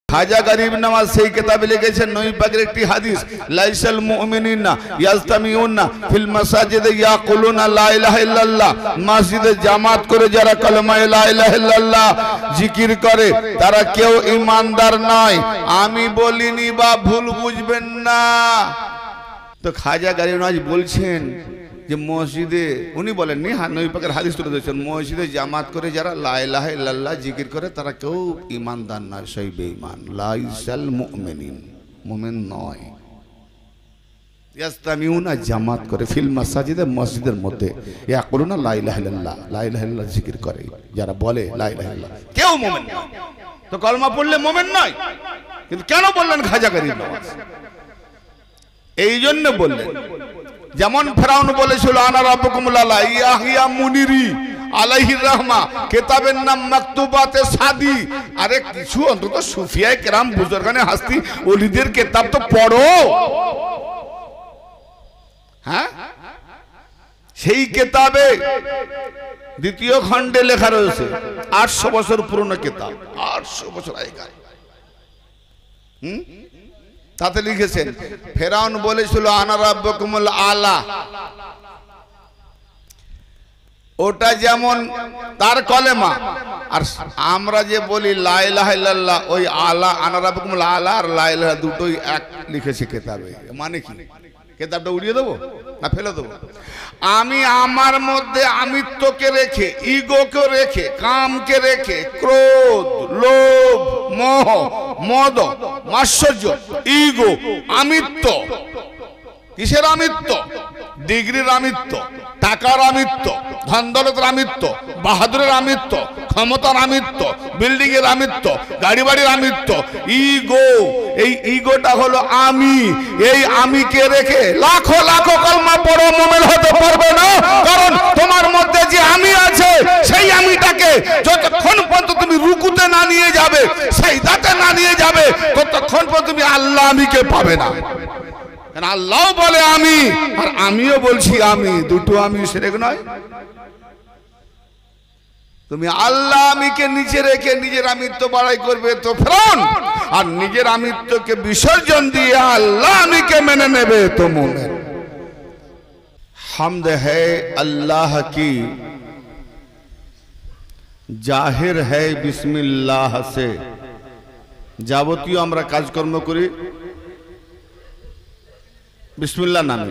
খাজা গরিব নওয়াজ সেই কিতাবে লিখেছেন নবী পাকের একটি হাদিস, লাইসাল মুমিনিনা ইয়াজতামিউনা ফিল মাসাজিদে ইয়াকুলুনা লা ইলাহা ইল্লাল্লাহ, মসজিদে জামাত করে যারা কালেমা লা ইলাহা ইল্লাল্লাহ জিকির করে তারা কেউ ঈমানদার নয়। আমি বলিনি বা ভুল বুঝবেন না। তো খাজা গরিব নওয়াজ বলছেন যে মসজিদে, উনি বলেননি, নবী পাকের হাদিস তুলে ধরেছেন, মসজিদে জামাত করে যারা লা ইলাহা ইল্লাল্লাহ জিকির করে তারা কেউ ঈমানদার নয়, সেই বেঈমান। লাইসাল মুমিনিন, মুমিন নয়। ইয়াস্তামিউনা, জামাত করে, ফিল মাসাজিদে, মসজিদের মধ্যে, ইয়াকুলুনা লা ইলাহা ইল্লাল্লাহ, লা ইলাহা ইল্লাল্লাহ জিকির করে, যারা বলে লা ইলাহা ইল্লাল্লাহ, কেউ মুমিন নয়। তো কলমা পড়লে মুমিন নয়, কিন্তু কেন বললেন খাজা গরিব নওয়াজ? এই জন্য বললেন, যেমন ফেরাউন বলেছিল আনা রাব্বুকুমুল আলা, ইয়াহিয়া মুনিরি আলাইহির রাহমা, কিতাবের নাম মাকতুবাতে সাদি। আরে কিছু অন্তত সুফিয়ায়ে কেরাম বুজুর্গানে হাস্তি ওলিদের কিতাব তো পড়ো। হ্যাঁ, সেই কিতাবে দ্বিতীয় খণ্ডে লেখা রয়েছে, 800 বছর পুরনো কিতাব, 800 বছর আগেকার। তাতে লিখেছেন ফেরাউন বলেছিল আনা রাব্বুকুমুল আলা, ওটা যেমন তার কলেমা, আর আমরা যে বলি লা ইলাহা ইল্লাল্লাহ, ওই আলা, আনা রাব্বুকুমুল আলা আর লা ইলাহা দুটোই এক লিখেছে কিতাবে। মানে কি, কিতাবটা উড়িয়ে দেবো না ফেলে দেবো? আমি আমার মধ্যে আমিত্বকে রেখে, ইগোকে রেখে, কামকে রেখে, ক্রোধ, লোভ, মোহ, মদ, মাৎসর্য, ইগো, আমিত্ব। কিসের আমিত্ব? ডিগ্রির আমিত্ব, টাকার আমিত্ব, ধন দৌলতের আমিত্ব, বাহাদুরের আমিত্ব, ক্ষমতার আমিত্ব, বিল্ডিং এর আমিত্ব, গাড়ি বাড়ির আমিত্ব, ইগো। এই ইগোটা হলো আমি। এই আমিকে রেখে লাখো লাখো কলমা পড়ো, মুমিন হতে পারবে না। কারণ তোমার মধ্যে যে আমি আছে, সেই আমিটাকে যতক্ষণ পর্যন্ত তুমি রুকুতে না নিয়ে যাবে, সিজদাতে না নিয়ে যাবে, ততক্ষণ পর্যন্ত তুমি আল্লাহ আমিকে পাবে না। আল্লাহ বলে আমি, আর আমিও বলছি আমি, দুটো আমি সেরেক নয়। তুমি আল্লাহ আমিকে নিচে রেখে নিজের আমিত্ব বাড়াই করবে তো ফেরাউন, আর নিজের আমিত্বকে বিসর্জন দিয়ে আল্লাহ আমিকে মেনে নেবে তো মুমিন। হামদ হ্যায় আল্লাহ কি, জাহির হ্যায় বিসমিল্লাহ সে। যাবতীয় আমরা কাজকর্ম করি বিসমিল্লাহ নামে,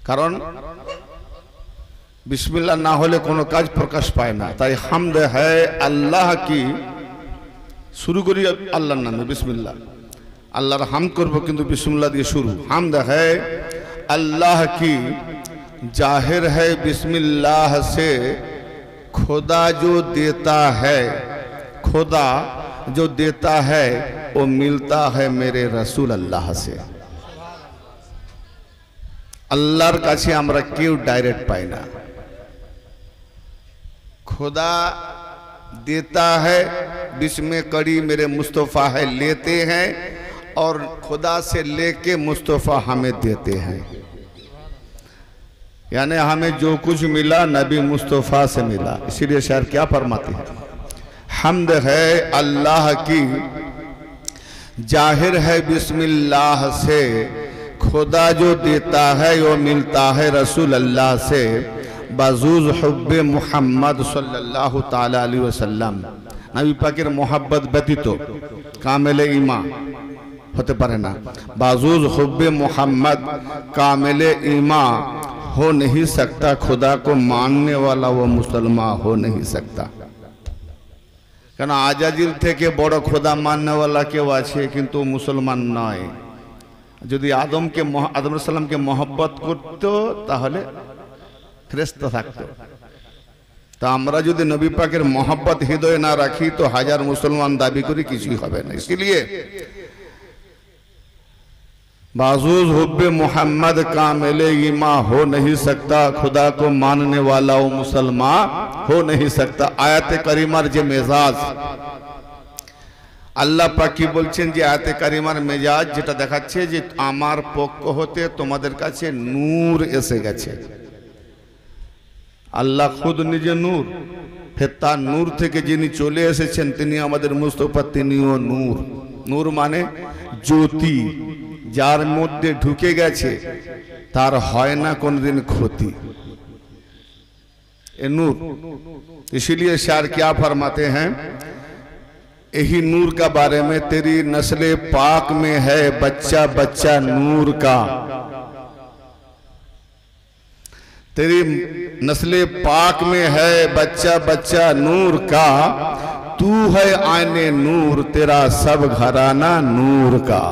কারণ বিসমিল্লাহ না হলে কোনো কাজ প্রকাশ পায় না। তাই হামদ হ্যায় আল্লাহ কি শুরু করি আল্লাহর নামে, বিসমিল্লাহ। আল্লাহর হামদ করবো কিন্তু বিসমিল্লাহ দিয়ে শুরু। হামদ হ্যায় আল্লাহ কি, জাহির হ্যায় বিসমিল্লাহ সে, खुदा जो देता है, खुदा जो देता है वो मिलता है मेरे रसूल अल्लाह से। আল্লাহর কাছে আমরা কেউ ডাইরেক্ট পাই না। खुदा देता है, बिस्मे कड़ी मेरे मुस्तफ़ा है, लेते हैं, और खुदा से लेके मुस्तफ़ा हमें देते हैं। यानी हमें जो कुछ मिला नबी मुस्तफ़ा से मिला। इसीलिए शायर क्या फरमाते हैं, हम्द है अल्लाह की, जाहिर है बिस्मिल्लाह से, खुदा जो देता है वो मिलता है रसूल अल्लाह से, बाजूज हुब्बे मुहम्मद सल्लल्लाहु ताला अलैहि वसल्लम। नबी पाकेर मोहब्बत व्यतीत कामिले ईमान होते पारे ना। बाजूज हुब्बे मुहम्मद कामिले ईमान हो नहीं सकता, खुदा को मानने वाला वो मुसलमान हो नहीं सकता। কেন আজাজিল থেকে বড় খোদা মাননেওয়ালা কেউ আছে, কিন্তু মুসলমান নয়। যদি আদম আলাইহিস সালামকে মহব্বত করতো তাহলে ফেরেশতা থাকতো। তা আমরা যদি নবী পাকের মহব্বত হৃদয়ে না রাখি তো হাজার মুসলমান দাবি করি কিছুই হবে না। इसलिए बाजूज हुब्बे मोहम्मद कामिले ईमान हो नहीं सकता, खुदा को मानने वाला वो मुसलमान हो नहीं सकता। आयत करीमार जे मेजाज আল্লাহ পাক কি বলছেন, যে আয়াতে কারিমার মেজাজ যেটা দেখাচ্ছে যে আমার পক্ষ হতে তোমাদের কাছে নূর এসে গেছে। আল্লাহ খুদ নিজে নূর, ফের তার নূর থেকে যিনি চলে এসেছেন তিনি আমাদের মুস্তাফা, তিনিও নূর। নূর মানে জ্যোতি, যার মধ্যে ঢুকে গেছে তার হয় না কোনদিন ক্ষতি, ए नूर। इसीलिए शायर क्या फरमाते हैं, यही नूर का बारे में, तेरी नस्ले पाक में है बच्चा बच्चा नूर का, तेरी नस्ले पाक में है बच्चा बच्चा नूर का, तू है आईने नूर तेरा सब घराना नूर का,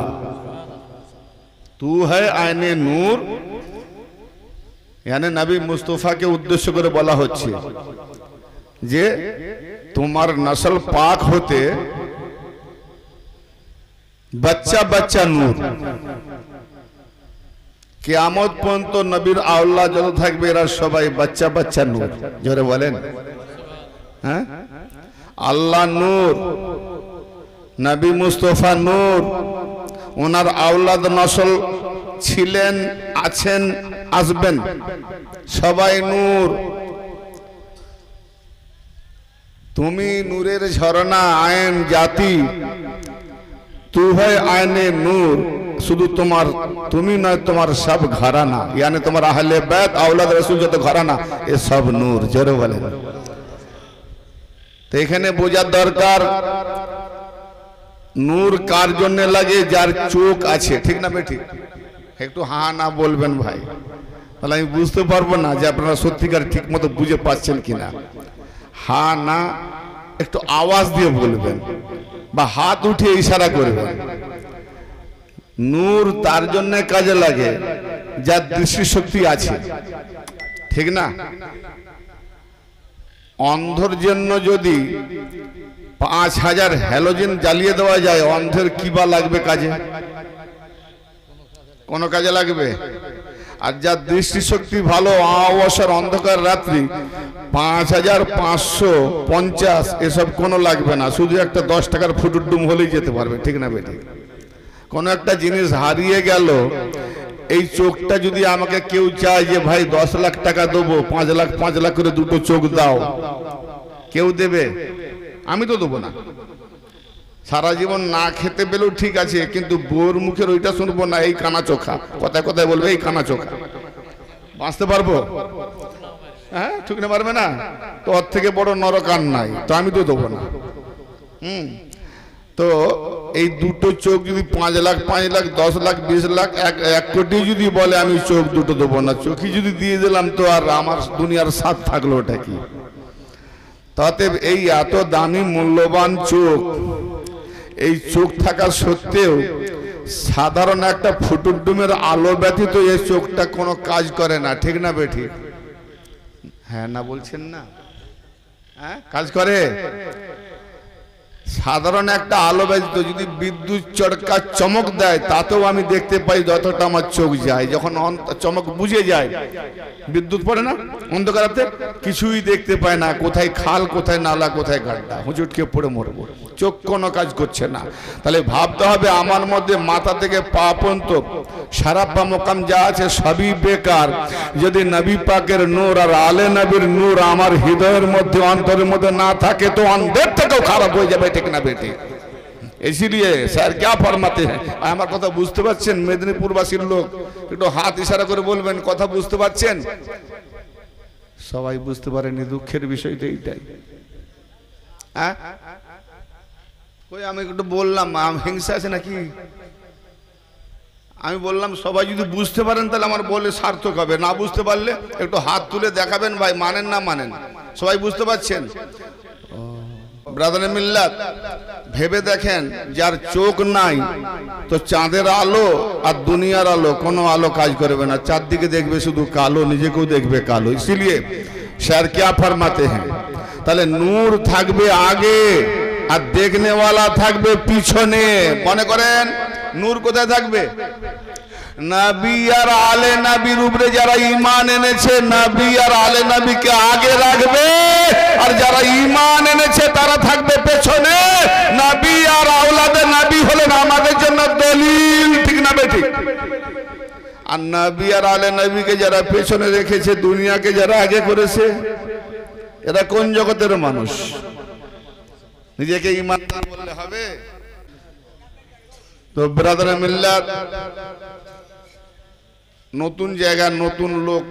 तू है आईने नूर। यानी नबी मुस्तफा के उद्देश्य করে বলা হচ্ছে যে তোমার नस्ल पाक होते बच्चा बच्चा नूर, কিয়ামত পর্যন্ত নবীর আওলাদ যত থাকবে এরা সবাই বাচ্চা বাচ্চা নূর। জোরে বলেন হ্যাঁ। আল্লাহ নূর, নবী মুস্তফা নূর, ওনার আওলাদ নসল ছিলেন, আছেন, আসবেন, সবাই নূর। তুমি নূরের ঝর্ণা আয়েন জাতি, তু হয় আয়নে নূর। শুধু তোমার তুমি নয়, তোমার সব ঘরানা, यानी তোমার আহলে বাইত আওলাদ রাসূল যত ঘরানা এ সব নূর। জোরে বলেন। তো এখানে বোঝার দরকার নূর কার জন্য লাগে, যার চোখ আছে, ঠিক না বেঠিক? একটু হা না বলবেন ভাই, তাহলে আমি বুঝতে পারবো না যে আপনারা সত্যিকার ঠিক মতো বুঝে পাচ্ছেন কিনা। হা না একটু আওয়াজ দিয়ে বলবেন বা হাত উঠিয়ে ইশারা করবেন। নূর তার জন্য কাজে লাগে যার দৃষ্টিশক্তি আছে, ঠিক না? অন্ধর জন্য যদি 5000 হ্যালোজেন জ্বালিয়ে দেওয়া যায়, অন্ধের কি বা লাগবে কাজে? কোন কাজে লাগবে? আর যার দৃষ্টিশক্তি ভালো, অবসর অন্ধকার রাত্রি 5550 এসব কোনো লাগবে না, শুধু একটা 10 টাকার ফুটুর ডুম হলেই যেতে পারবে, ঠিক না বেটি? কোন একটা জিনিস হারিয়ে গেল, এই চোখটা যদি আমাকে কেউ চায় যে ভাই 10 লাখ টাকা দেবো, 5 লাখ করে দুটো চোখ দাও, কেউ দেবে? আমি তো দেবো না। সারা জীবন না খেতে পেলেও ঠিক আছে, কিন্তু বউর মুখের ওইটা শুনবো না, এই কানা চোখা, কথায় কথায় বলবে এই কানা চোখা। বাঁচতে পারবো? হ্যাঁ, ঠিক না, পারবে না। তো ওর থেকে বড় নরকান নাই, তো আমি তো দেবো না। তো এই দুটো চোখ যদি 5 লাখ 10 লাখ 20 লাখ 1 কোটি যদি বলে আমি চোখ দুটো দেবো না, চোখই যদি দিয়ে দিলাম তো আর আমার দুনিয়ার স্বাদ থাকলো ওটা কি? তাতে এই এত দামি মূল্যবান চোখ, এই চোখ থাকা সত্ত্বেও সাধারণ একটা ফুটুর ডুমের আলো ব্যতীত এই চোখটা কোনো কাজ করে না, ঠিক না বেঠিক? হ্যাঁ না বলছেন না? হ্যাঁ, কাজ করে। সাধারণ একটা আলো ব্যতীত যদি বিদ্যুৎ চড়কা চমক দেয়, তাতেও আমি দেখতে পাই যতটা আমার চোখ যায়। যখন চমক বুঝে যায়, বিদ্যুৎ পড়ে না অন্ধকারাতে, কিছুই দেখতে পায় না, কোথায় খাল, কোথায় নালা, কোথায় গাড্ডা, হুচুটকে পড়ে মরবো, চোখ কোনো কাজ করছে না। তাহলে ভাবতে হবে আমার মধ্যে মাথা থেকে পা পর্যন্ত সারাপা মোকাম যা আছে সবই বেকার যদি নবী পাকের নূর আর আলে নবীর নূর আমার হৃদয়ের মধ্যে, অন্তরের মধ্যে না থাকে, তো অন্ধের থেকেও খারাপ হয়ে যাবে, ঠিক না বেটি? इसीलिए স্যার क्या फरमाते हैं, আমার কথা বুঝতে পারছেন? মেদিনীপুরবাসীর লোক একটু হাত ইশারা করে বলবেন কথা বুঝতে পারছেন? সবাই বুঝতে পারেনি, দুঃখের বিষয়টা এইটাই। হ্যাঁ, কই আমি একটু বললাম, হিংসা আছে নাকি? আমি বললাম সবাই যদি বুঝতে পারেন তাহলে আমার বলে সার্থক হবে, না বুঝতে পারলে একটু হাত তুলে দেখাবেন ভাই, মানেন না মানেন? সবাই বুঝতে পারছেন? ব্রাদারে মিল্লাত, ভেবে দেখেন যার চোখ নাই, তো চাঁদের আলো আর দুনিয়ার আলো কোনো আলো কাজ করবে না, চারদিকে দেখবে শুধু কালো, নিজেকেও দেখবে কালো। ইসলিয়ে স্যার क्या फरमाते हैं, তাহলে নূর থাকবে আগে আর দেখনে ওয়ালা থাকবে পিছনে। মনে করেন নূর কোথায় থাকবে? নবী আর আলে নবীর উপরে যারা ঈমান এনেছে, নবী আর আলে নবীকে আগে রাখবে, আর যারা ঈমান এনেছে তারা থাকবে পেছনে। নবী আর আওলাদে নবী হলেন আমাদের জন্য দলিল, ঠিক না বেঠিক? আর নবী আর আলে নবীকে যারা পেছনে রেখেছে, দুনিয়াকে যারা আগে করেছে, এরা কোন জগতের মানুষ? নিজেকে ইমানদার বললে হবে? তো ব্রাদার মিল্লাত, নতুন জায়গা, নতুন লোক,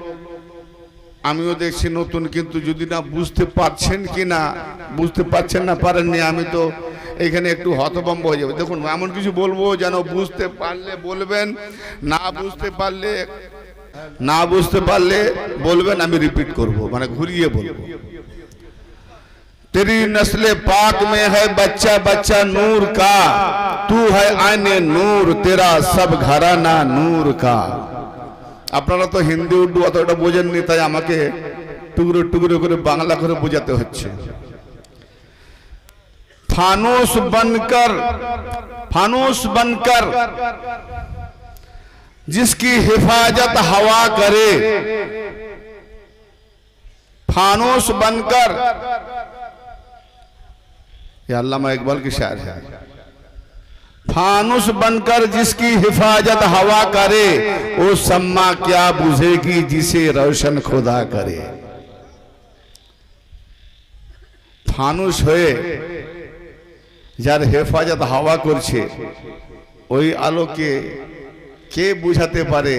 আমিও দেখছি নতুন, কিন্তু যদি না বুঝতে পারছেন কি না, বুঝতে পারছেন না, পারেননি, আমি তো এখানে একটু হতভম্ব হয়ে যাবে। দেখুন, এমন কিছু বলবো যেন বুঝতে পারলে বলবেন, না বুঝতে পারলে বলবেন, আমি রিপিট করব, মানে ঘুরিয়ে বলবো। तेरी नस्ले पाक में है बच्चा बच्चा नूर का, तू है आईने नूर, तेरा सब घराना नूर का। আপনারা তো হিন্দি উর্দু অতটা বোঝেননি, তাই আমাকে টুকরো টুকরো করে বাংলা করে বোঝাতে হচ্ছে। फानूस बनकर जिसकी हिफाजत हवा करे, फानूस बनकर, ये अल्लामा इकबाल की शायर है। फानूस बनकर जिसकी हिफाजत हवा करे, वो सम्मा क्या बुझेगी जिसे रोशन खुदा करे। फानुस হয়ে যার হেফাজত হাওয়া করছে, ওই আলোকে কে বুঝাতে পারে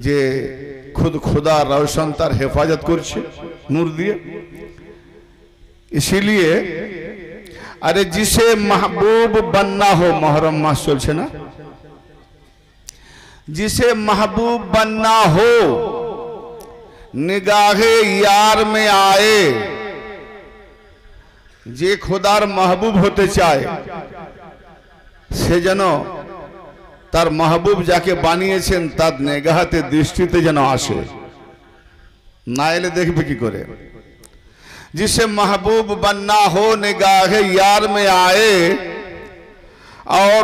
যে खुद खुदा रोशन तार हेफाजत करছে नूर दिए। इसीलिए अरे जिसे महबूब बनना हो, मुहर्रम मास चलছে ना, जिसे महबूब बनना हो निगाहे यार में आए, जे खुदार महबूब होते चाहे से যেন তার মাহবুব যাকে বানিয়েছেন তার নেগাহতে দৃষ্টিতে যেন আসে, না এলে দেখবে কি করে। जिसे महबूब बनना हो निगाह यार में आए, और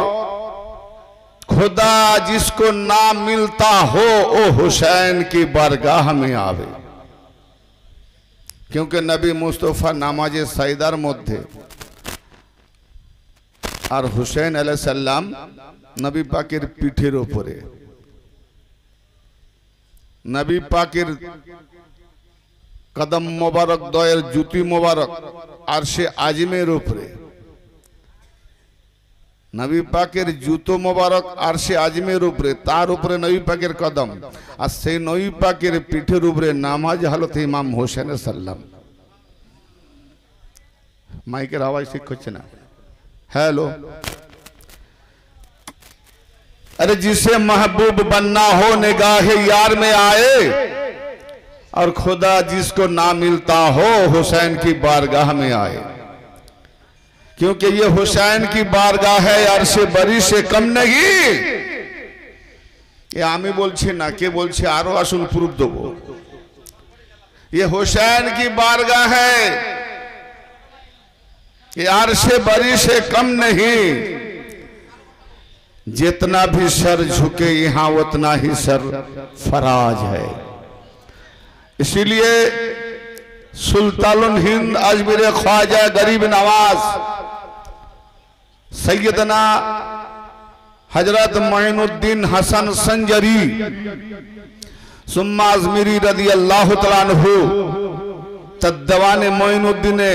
खुदा जिसको ना मिलता हो ओ हुसैन की बारगाह में आवे। क्योंकि नबी मुस्तफा नामाजे साइदार मध्य और हुसैन अलैहिस सलाम नबी पाकेर पीठेर उपरे, नबी पाकेर कदम मुबारक दয়ের জুতি मुबारक আরশে আজিমের উপরে, नबी पाकेर জুতো मुबारक আরশে আজিমের উপরে, তার উপরে নবী পাকের কদম, আর সেই নবী পাকের পিঠের উপরে নামাজ হালতে ইমাম হোসেন সাল্লাম। মাইকের আওয়াজ ঠিক হচ্ছে না? हेलो। अरे जिसे महबूब बनना हो निगाह यार में आए, और खुदा जिसको ना मिलता हो हुसैन की बारगाह में आए। क्योंकि ये हुसैन की बारगाह है, अरशे बरी से कम नहीं। ये आमी बोलছি না, কে বলছে আরো আসুন প্রুফ দেবো। ये हुसैन की बारगाह है, ये अरशे बरी से कम नहीं। जितना भी सर झुके यहाँ उतना ही सर फराज है। इसीलिए सुल्तानुल हिंद अजमेर ख्वाजा गरीब नवाज सैयदना हजरत मोइनुद्दीन हसन संजरी सुम्मा अजमेरी रदियल्लाहु ताला अन्हु तद्दवाने मोइनुद्दीने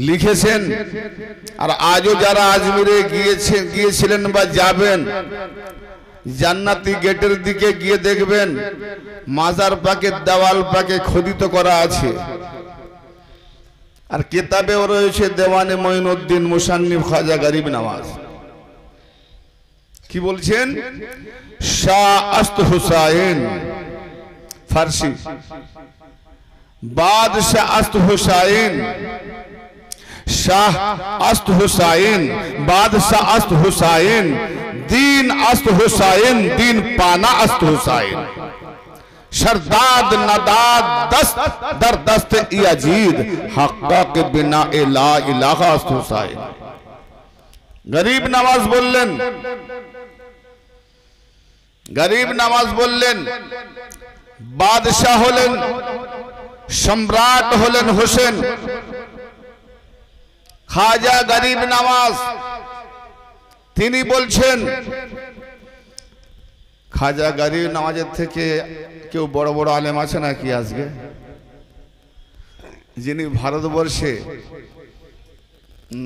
লিখেছেন। আর আজও যারা আজমিরে গিয়েছিলেন বা যাবেন, জান্নাতি গেটের দিকে গিয়ে দেখবেন মাজার পাকের দেওয়াল পাকে খোদিত করা আছে, আর কিতাবেও রয়েছে দেওয়ানে মঈনুদ্দিন মুসান্নিফ খাজা গরিব নওয়াজ। কি বলছেন? শাহ আস্ত হুসাইন ফারসি, বাদশাহ আস্ত হুসাইন, शाह अस्त हुसैन, बादशाह अस्त हुसैन, दीन अस्त हुसैन, दीन पाना अस्त हुसैन, शरदाद नदाद दस्त दर दस्त याजीद, हक्का के बिना ला इलाहा अस्त हुसैन। गरीब नवाज बोलें, गरीब नवाज बोलें बादशाह होलें, सम्राट होलें हुसैन। खाजा गरीब नवाज তিনি বলছেন খাজা গরিব নওয়াজের থেকে কেউ বড় বড় আলেম আছে নাকি আজকে, যিনি ভারতবর্ষে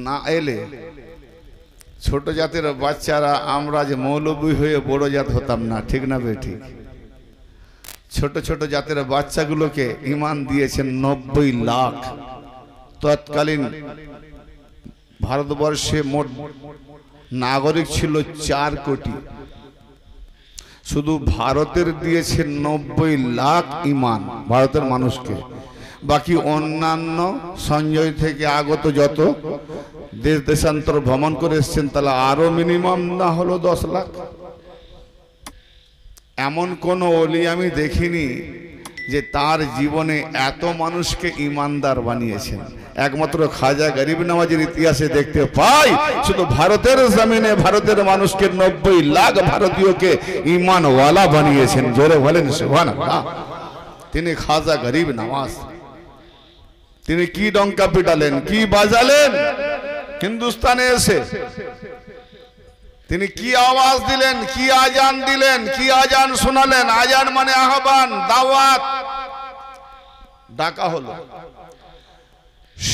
না এলে ছোট জাতের বাচ্চারা আমরা যে মৌলবী হয়ে বড় জাত হতাম না, ঠিক না বেঠিক? ছোট ছোট জাতের বাচ্চাগুলোকে ঈমান দিয়েছেন 90 লাখ। তৎকালীন ভারতবর্ষে মোট নাগরিক ছিল 4 কোটি, শুধু ভারতের দিয়েছে 90 লাখ ঈমান ভারতের মানুষকে। বাকি অন্যান্য সঞ্জয় থেকে আগত যত দেশ দেশান্তর ভ্রমণ করে এসছেন তাহলে আরো মিনিমাম না হলো 10 লাখ। এমন কোন ওলি আমি দেখিনি যে তার জীবনে এত মানুষকে ঈমানদার বানিয়েছেন। একমাত্র খাজা গরিব নওয়াজের ইতিহাসে দেখতে পাই শুধু ভারতের জমিনে ভারতের মানুষকে 90 লাখ ভারতীয়কে ঈমানওয়ালা বানিয়েছেন। জোরে বলেন সুবহানাল্লাহ। তিনি খাজা গরিব নওয়াজ। তিনি কি ডঙ্কা পিটালেন, কি বাজালেন হিন্দুস্তানে এসে, তিনি কি আওয়াজ দিলেন, কি আজান দিলেন, কি আজান শোনালেন। আজান মানে আহ্বান, দাওয়াত, ডাকা হলো।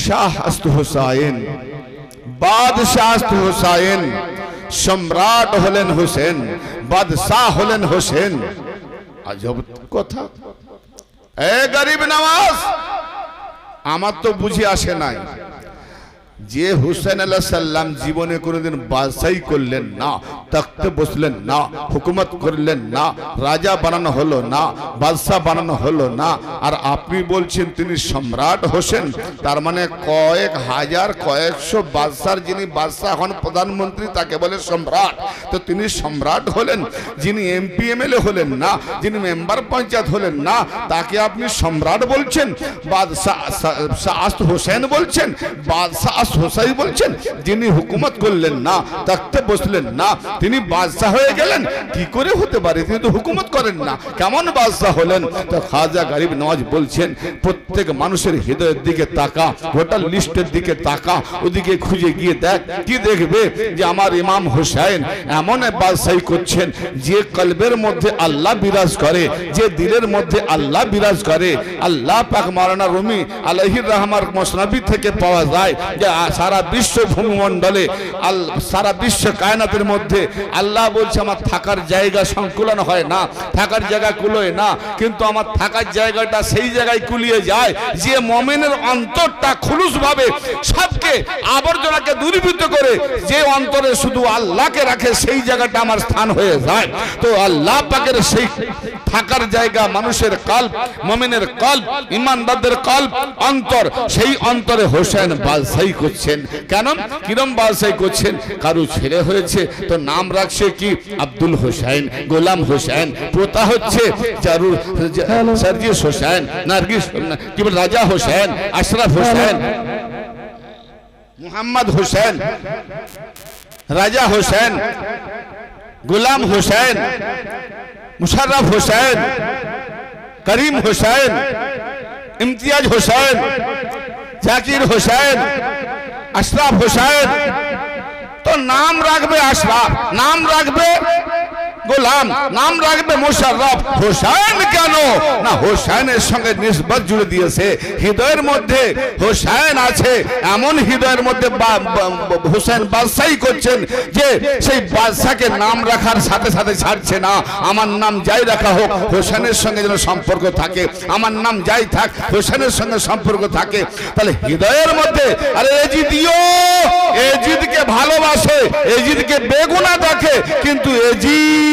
শাহ আস্ত হুসাইন, বাদশাহ আস্ত হুসাইন, সম্রাট হলেন হোসেন, বাদশাহ হলেন হোসেন। আজব কথা। এ গরিব নওয়াজ, আমার তো বুঝে আসে নাই যে হুসেন আলাইহিস সালাম জীবনে কোনোদিন বাদশাহী করলেন না, তখতে বসলেন না, হুকুমত করলেন না, রাজা বানানো হলো না, বাদশাহ বানানো হলো না, আর আপনি বলছেন তিনি সম্রাট হোসেন। তার মানে কয়েক হাজার কয়েকশো বাদশার যিনি বাদশাহ হন প্রধানমন্ত্রী তাকে বলে সম্রাট। তো তিনি সম্রাট হলেন, যিনি এমপি এমএলএ হলেন না, যিনি মেম্বার পঞ্চায়েত হলেন না, তাকে আপনি সম্রাট বলছেন। বাদশাহ আস্ত হোসেন বলছেন, বাদশাহ হোসাই বলছেন, যিনি হুকুমত করলেন না, তখতে বসলেন না, তিনি বাদশাহ হয়ে গেলেন। কি করে হতে পারে? তিনি তো হুকুমত করেন না, কেমন বাদশাহ হলেন? তো খাজা গরিব নওয়াজ বলছেন, প্রত্যেক মানুষের হৃদয়ের দিকে তাকা, ভোটার লিস্টের দিকে তাকা, ওদিকে খুঁজে গিয়ে দেখ, কি দেখবে যে আমার ইমাম হুসাইন এমন বাদশাহী করছেন যে কলবের মধ্যে আল্লাহ বিরাজ করে, যে দিলের মধ্যে আল্লাহ বিরাজ করে। আল্লাহ পাক মাওলানা রুমি আলাইহির রহমার মুসনাবি থেকে পাওয়া যায় যে সারা বিশ্ব ভূমণ্ডলে সারা বিশ্ব কায়নাতের মধ্যে আল্লাহ বলছে আমার থাকার জায়গা সংকুলন হয় না, থাকার জায়গা কুলোয় না, কিন্তু আমার থাকার জায়গাটা সেই জায়গায় কুলিয়ে যায় যে মুমিনের অন্তরটা খুলুস ভাবে সবকে আবর্জনাকে দূরীভূত করে যে অন্তরে শুধু আল্লাহকে রাখে, সেই জায়গাটা আমার স্থান হয়ে যায়। তো আল্লাহ পাকের সেই থাকার জায়গা মানুষের কলব, মুমিনের কলব, ঈমানদারদের কলব, অন্তর, সেই অন্তরে হোসেন বাদশাহী করছেন। কেন কিরম বাদশাহী করছেন? কারো ছেলে হয়েছে তো নাম রাখছে কি আব্দুল হোসেন, গোলাম হোসেন, পোতা হচ্ছে সার্জিস হোসেন, নার্গিস কি বলে রাজা হোসেন, আশরাফ হোসেন, মোহাম্মদ হোসেন, রাজা হোসেন, গোলাম হোসেন, মুশাররফ হোসেন, করিম হোসেন, ইমতিয়াজ হোসেন, জাকির হোসেন, আশরাফ হোসেন। তো নাম রাখবে আশরাফ, নাম রাখবে গোলাম, নাম রাখবে মুশাররফ। হোসেন কেন না? হোসেনের সঙ্গে নিসবত জুড়ে দিয়েছে। হৃদয়ের মধ্যে হোসেন আছে, এমন হৃদয়ের মধ্যে হোসেন বাদশাহী করছেন যে সেই বাদশাকে নাম রাখার সাথে সাথে ছাড়ছে না। আমার নাম যাই রাখা হোক, হোসেনের সঙ্গে যেন সম্পর্ক থাকে, আমার নাম যাই থাক, হোসেনের সঙ্গে সম্পর্ক থাকে। তাহলে হৃদয়ের মধ্যে আরে এজিদিও, এজিদকে ভালোবাসে, এজিদকে বেগুনা দেখে, কিন্তু এজিদ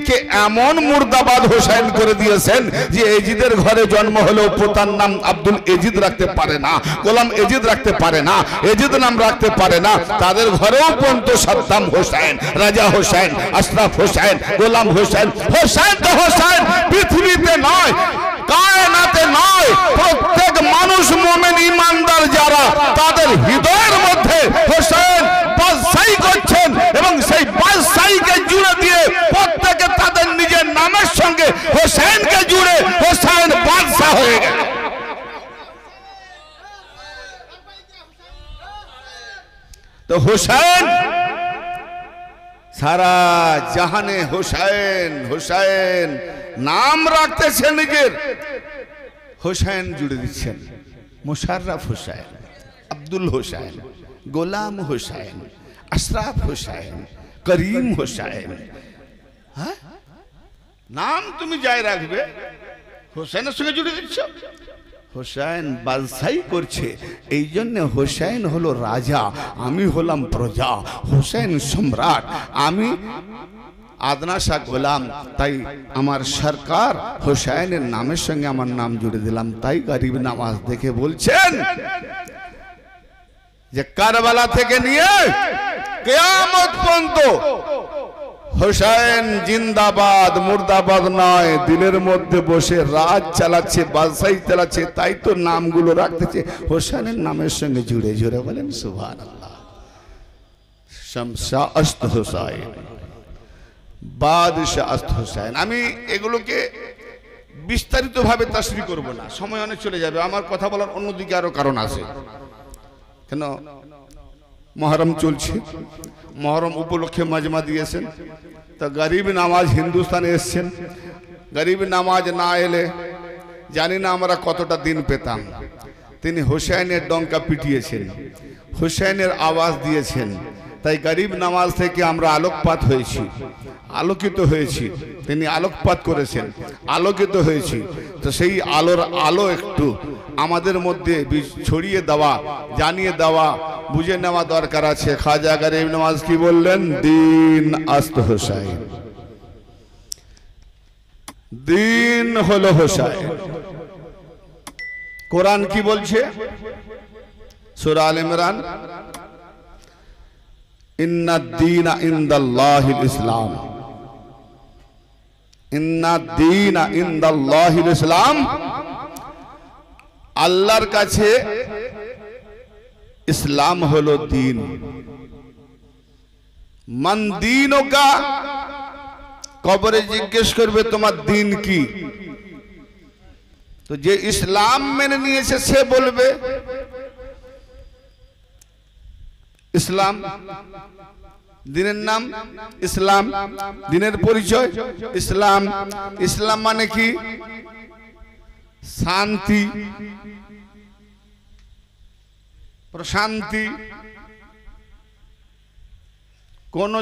কে এমন মুর্দাবাদ হোসেন করে দিয়েছেন যে এজিদের ঘরে জন্ম হলেও পোতার নাম আব্দুল এজিদ রাখতে পারে না, গোলাম এজিদ রাখতে পারে না, এজিদ নাম রাখতে পারে না। তাদের ঘরেও পর্যন্ত সাদ্দাম হোসেন, রাজা হোসেন, আশরাফ হোসেন, গোলাম হোসেন। হোসেন তো হোসেন পৃথিবীতে নয়, কায়নাতে নয়, প্রত্যেক মানুষ মুমিন ঈমানদার যারা তাদের হৃদয়ের মধ্যে হোসেন বাদশাহী করছেন এবং সেই বাদশাহীকে জুড়ে দিয়ে প্রত্যেকে তাদের নিজের নামের সঙ্গে হোসেনকে জুড়ে হোসেন বাদশাহ হয়ে গেল। তো হোসেন সারা জাহানে হুসাইন হুসাইন নাম রাখতেছে নিজের, হুসাইন জুড়ে দিচ্ছেন। মোশাররফ হুসাইন, আব্দুল হুসাইন, গোলাম হুসাইন, আশরাফ হুসাইন, করিম হুসাইন। হ্যাঁ, নাম তুমি যাই রাখবে হুসাইনের সঙ্গে জুড়ে দিচ্ছ। হুসাইন বাদশাহী করছে, এই জন্য হুসাইন হলো রাজা, আমি হলাম প্রজা। হুসাইন সম্রাট, আমি আদনা শাহ গোলাম। তাই আমার সরকার হুসাইনের নামের সঙ্গে আমার নাম জুড়ে দিলাম। তাই গরিব নামাজ দেখে বলছেন যে কারবালা থেকে নিয়ে কিয়ামত পর্যন্ত হুসাইন জিন্দাবাদ, মুর্দাবাদ নয়, দিলের মধ্যে বসে রাজ চালাচ্ছে, বাদশাহী চালাচ্ছে। তাই তো নামগুলো রাখতেছে হুসাইনের নামের সঙ্গে জুড়ে জুড়ে। বলেন সুবহানাল্লাহ। শামসা আস্ত হুসাইন, বাদশাহ আস্ত হুসাইন। আমি এগুলোকে বিস্তারিত ভাবে তাশরীহ করব না, সময় অনেক চলে যাবে। আমার কথা বলার অন্যদিকে আরো কারণ আছে। কেন, মহরম চলছে, মহরম উপলক্ষে মাজমা দিয়েছেন। তা গরিব নামাজ হিন্দুস্তানে এসছেন, গরিব নামাজ না এলে জানি না আমরা কতটা দিন পেতাম। তিনি হুসাইনের ডঙ্কা পিটিয়েছেন, হুসাইনের আওয়াজ দিয়েছেন। তাই গরিব নামাজ থেকে আমরা আলোকপাত হয়েছি, আলোকিত হয়েছি। তিনি আলোকপাত করেছেন, আলোকিত হয়েছি। তো সেই আলোর আলো একটু আমাদের মধ্যে ছড়িয়ে দেওয়া, জানিয়ে দেওয়া, বুঝে নেওয়া দরকার আছে। খাজা গরিব নামাজ কি বললেন? দিন আস্ত হুসাইন, দিন হলো হুসাইন। কোরআন কি বলছে? সূরা আলে ইমরান, ইন্নাদ দীনা ইনদাল্লাহিল ইসলাম, ইন্নাদ দীনা ইনদাল্লাহিল ইসলাম। আল্লাহর কাছে ইসলাম হলো দিন। মান দীনুকা, কবরে জিজ্ঞেস করবে তোমার দিন কি? তো যে ইসলাম মেনে নিয়েছে সে বলবে ইসলাম। দিনের নাম ইসলাম, দিনের পরিচয় ইসলাম। ইসলাম মানে কি? শান্তি, প্রশান্তি, কোন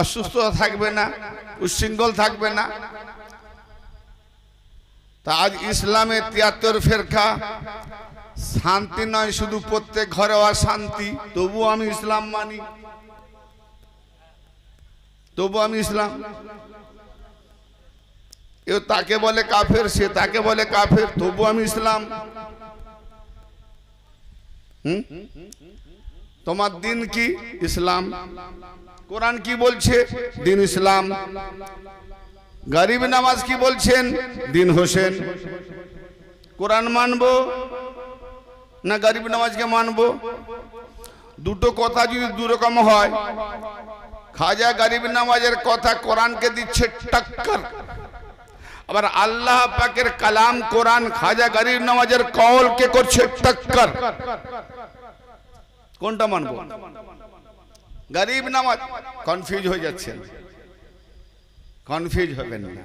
অসুস্থতা থাকবে না, উচ্ছৃঙ্খল থাকবে না। তা আজ ইসলামে ৭৩ ফেরকা, শান্তি নয় শুধু, প্রত্যেক ঘরে অশান্তি। তবু আমি ইসলাম মানি, তবু আমি ইসলাম। এ তাকে বলে কাফের, সে তাকে বলে কাফের, তবু আমি ইসলাম। তোমার দিন কি? ইসলাম। কোরআন কি বলছে? দিন ইসলাম। গরিব নামাজ কি বলছেন? দিন হোসেন। কোরআন মানবো না গরিব নামাজকে মানবো? দুটো কথা যদি দুরকম হয়, খাজা গরিব নামাজের কথা কোরআনকে দিচ্ছে টক্কর, আবার আল্লাহ পাকের কালাম কোরআন খাজা গরিব নামাজের কওলকে করছে টক্কর। কোনটা মানবো? গরিব নামাজ। কনফিউজ হয়ে যাচ্ছেন, কনফিউজ হবেন না,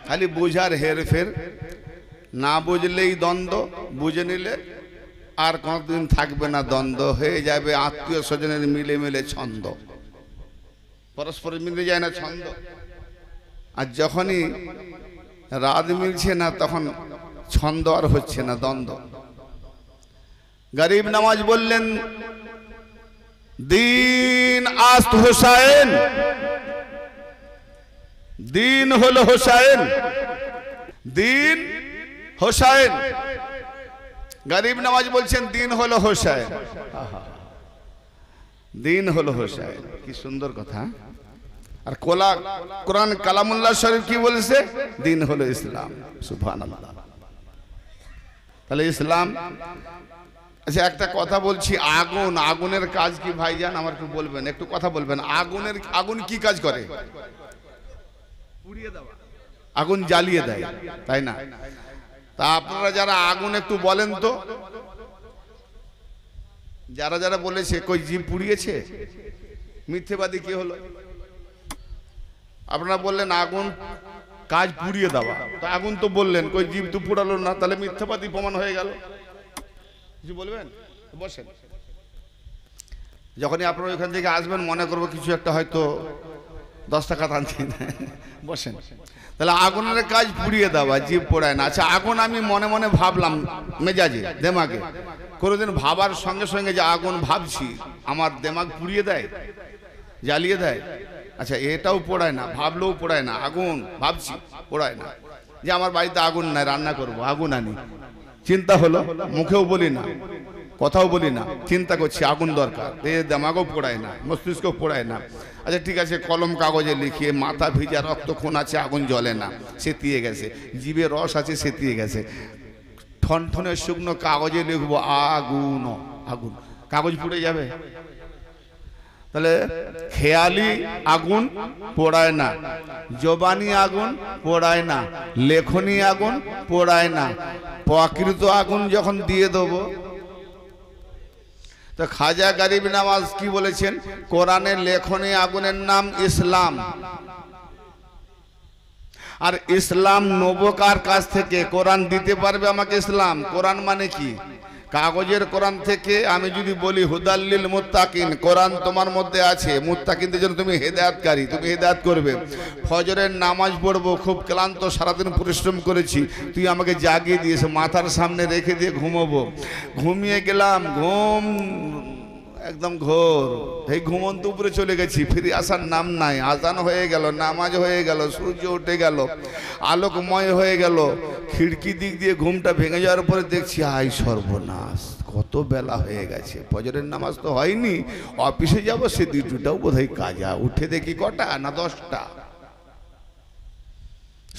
খালি বোঝার হেরফের। না বুঝলেই দ্বন্দ্ব, বুঝে নিলে আর কোনদিন থাকবে না দ্বন্দ্ব, হয়ে যাবে আত্মীয় স্বজনের মিলে মিলে ছন্দ। পরস্পর মিলে যায় না ছন্দ। আর যখনই রাত মিলছে না তখন ছন্দ আর হচ্ছে না, দ্বন্দ্ব। গরিব নামাজ বললেন দিন আস্ত হুসাইন, দিন হলো হুসাইন, দিন হুসাইন। গরিব নামাজ বলছেন দিন হলো হুসাইন, দিন হলো হুসাইন। কি সুন্দর কথা। আর কোরআন কালামুল্লাহ শরীফ কি বলেছে? দিন হলো ইসলাম। সুবহানাল্লাহ। তাহলে ইসলাম। আচ্ছা, একটা কথা বলছি, আগুন, আগুনের কাজ কি ভাইজান? আমার একটু বলবেন, একটু কথা বলবেন। আগুন কি কাজ করে? পুড়িয়ে দেওয়া, আগুন জ্বালিয়ে দেয়, তাই না? তা আপনারা যারা আগুন একটু বলেন তো, যারা যারা বলেছে কই জীব পুড়িয়েছে, মিথ্যেবাদী কে হলো? আপনারা বললেন আগুন কাজ পুড়িয়ে দেওয়া, তো আগুন তো বললেন, কই জীব তো পুড়ালো না, তাহলে মিথ্যাবাদী প্রমাণ হয়ে গেল। কিছু বলবেন? বসেন। যখনই আপনারা ওইখান থেকে আসবেন মনে করবো কিছু একটা হয়তো 10 টাকা টানছেন। বসেন। তাহলে আগুনের কাজ পুড়িয়ে দেওয়া, জীব পোড়ায় না। আচ্ছা, আগুন আমি মনে মনে ভাবলাম মেজাজে, দেমাগে, কোনোদিন ভাবার সঙ্গে সঙ্গে যে আগুন ভাবছি আমার দেমাগ পুড়িয়ে দেয়, জ্বালিয়ে দেয়? আচ্ছা, এটাও পোড়ায় না, ভাবলেও পোড়ায় না। আগুন ভাবছি, পোড়ায় না। যে আমার বাড়িতে আগুন নাই, রান্না করব, আগুন আনি, চিন্তা হলো, মুখেও বলি না, কথাও বলি না, চিন্তা করছি আগুন দরকার, দেমাগও পোড়ায় না, মস্তিষ্কও পোড়ায় না। আচ্ছা ঠিক আছে, কলম কাগজে লিখিয়ে মাথা ভিজা, রক্ত খুন আছে, আগুন জ্বলে না, সেতিয়ে গেছে। জিভে রস আছে, সেতিয়ে গেছে। ঠনঠনে শুকনো কাগজে লিখবো আগুন, আগুন, কাগজ পুড়ে যাবে? তাহলে খেয়ালি আগুন পোড়ায় না, জবানি আগুন পোড়ায় না, লেখনী আগুন পোড়ায় না, প্রকৃত আগুন যখন দিয়ে দেবো। তো খাজা গরিব নওয়াজ কি বলেছেন? কোরআনের লেখনী আগুনের নাম ইসলাম। আর ইসলাম নেবো কার কাছ থেকে? কোরআন দিতে পারবে আমাকে ইসলাম? কোরআন মানে কি? কাগজের কোরআন থেকে আমি যদি বলি হুদাল্লিল মুত্তাকিন, কোরআন তোমার মধ্যে আছে, মুত্তাকিনদের জন্য তুমি হেদায়েতকারী, তুমি হেদায়েত করবে। ফজরের নামাজ পড়বো, খুব ক্লান্ত, সারাদিন পরিশ্রম করেছি, তুই আমাকে জাগিয়ে দিয়েছে, মাথার সামনে রেখে দিয়ে ঘুমোবো, ঘুমিয়ে গেলাম, ঘুম একদম ঘোর, এই ঘুমন্ত উপরে চলে গেছি, ফিরে আসার নাম নাই। আজান হয়ে গেল, নামাজ হয়ে গেল, সূর্য উঠে গেল, আলোকময় হয়ে গেল, খিড়কি দিক দিয়ে ঘুমটা ভেঙে যাওয়ার পরে দেখছি আই সর্বনাশ, কত বেলা হয়ে গেছে, ফজরের নামাজ তো হয়নি, অফিসে যাব, সে ডিউটিটাও বোধহয় কাজা। উঠে দেখি কটা না 10টা।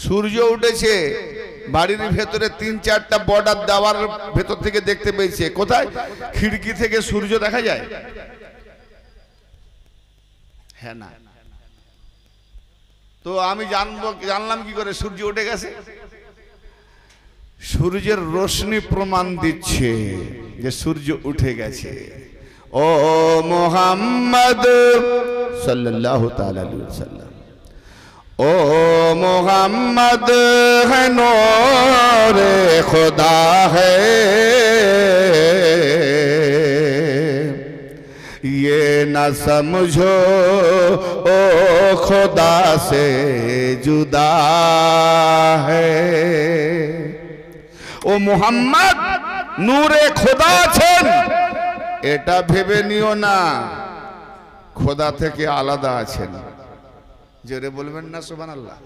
সূর্য উঠেছে, বাড়ির ভেতরে 3-4টা বর্ডার দেওয়ার ভেতর থেকে দেখতে পেয়েছে। কোথায়? খিড়কি থেকে সূর্য দেখা যায়? হ্যাঁ না? তো আমি জানলাম কি করে সূর্য উঠে গেছে? সূর্যের রোশনি প্রমাণ দিচ্ছে যে সূর্য উঠে গেছে। ও মুহাম্মদ সাল্লাল্লাহু তাআলা আলাইহি ওয়াসাল্লাম, ओ मोहम्मद है नूरे खुदा है, ये न समझो ओ खुदा से जुदा है। ओ मोहम्मद नूरे खुदा আছেন, এটা ভেবে নিও না খোদা থেকে আলাদা আছেন। জোরে বলবেন না সুবহানাল্লাহ?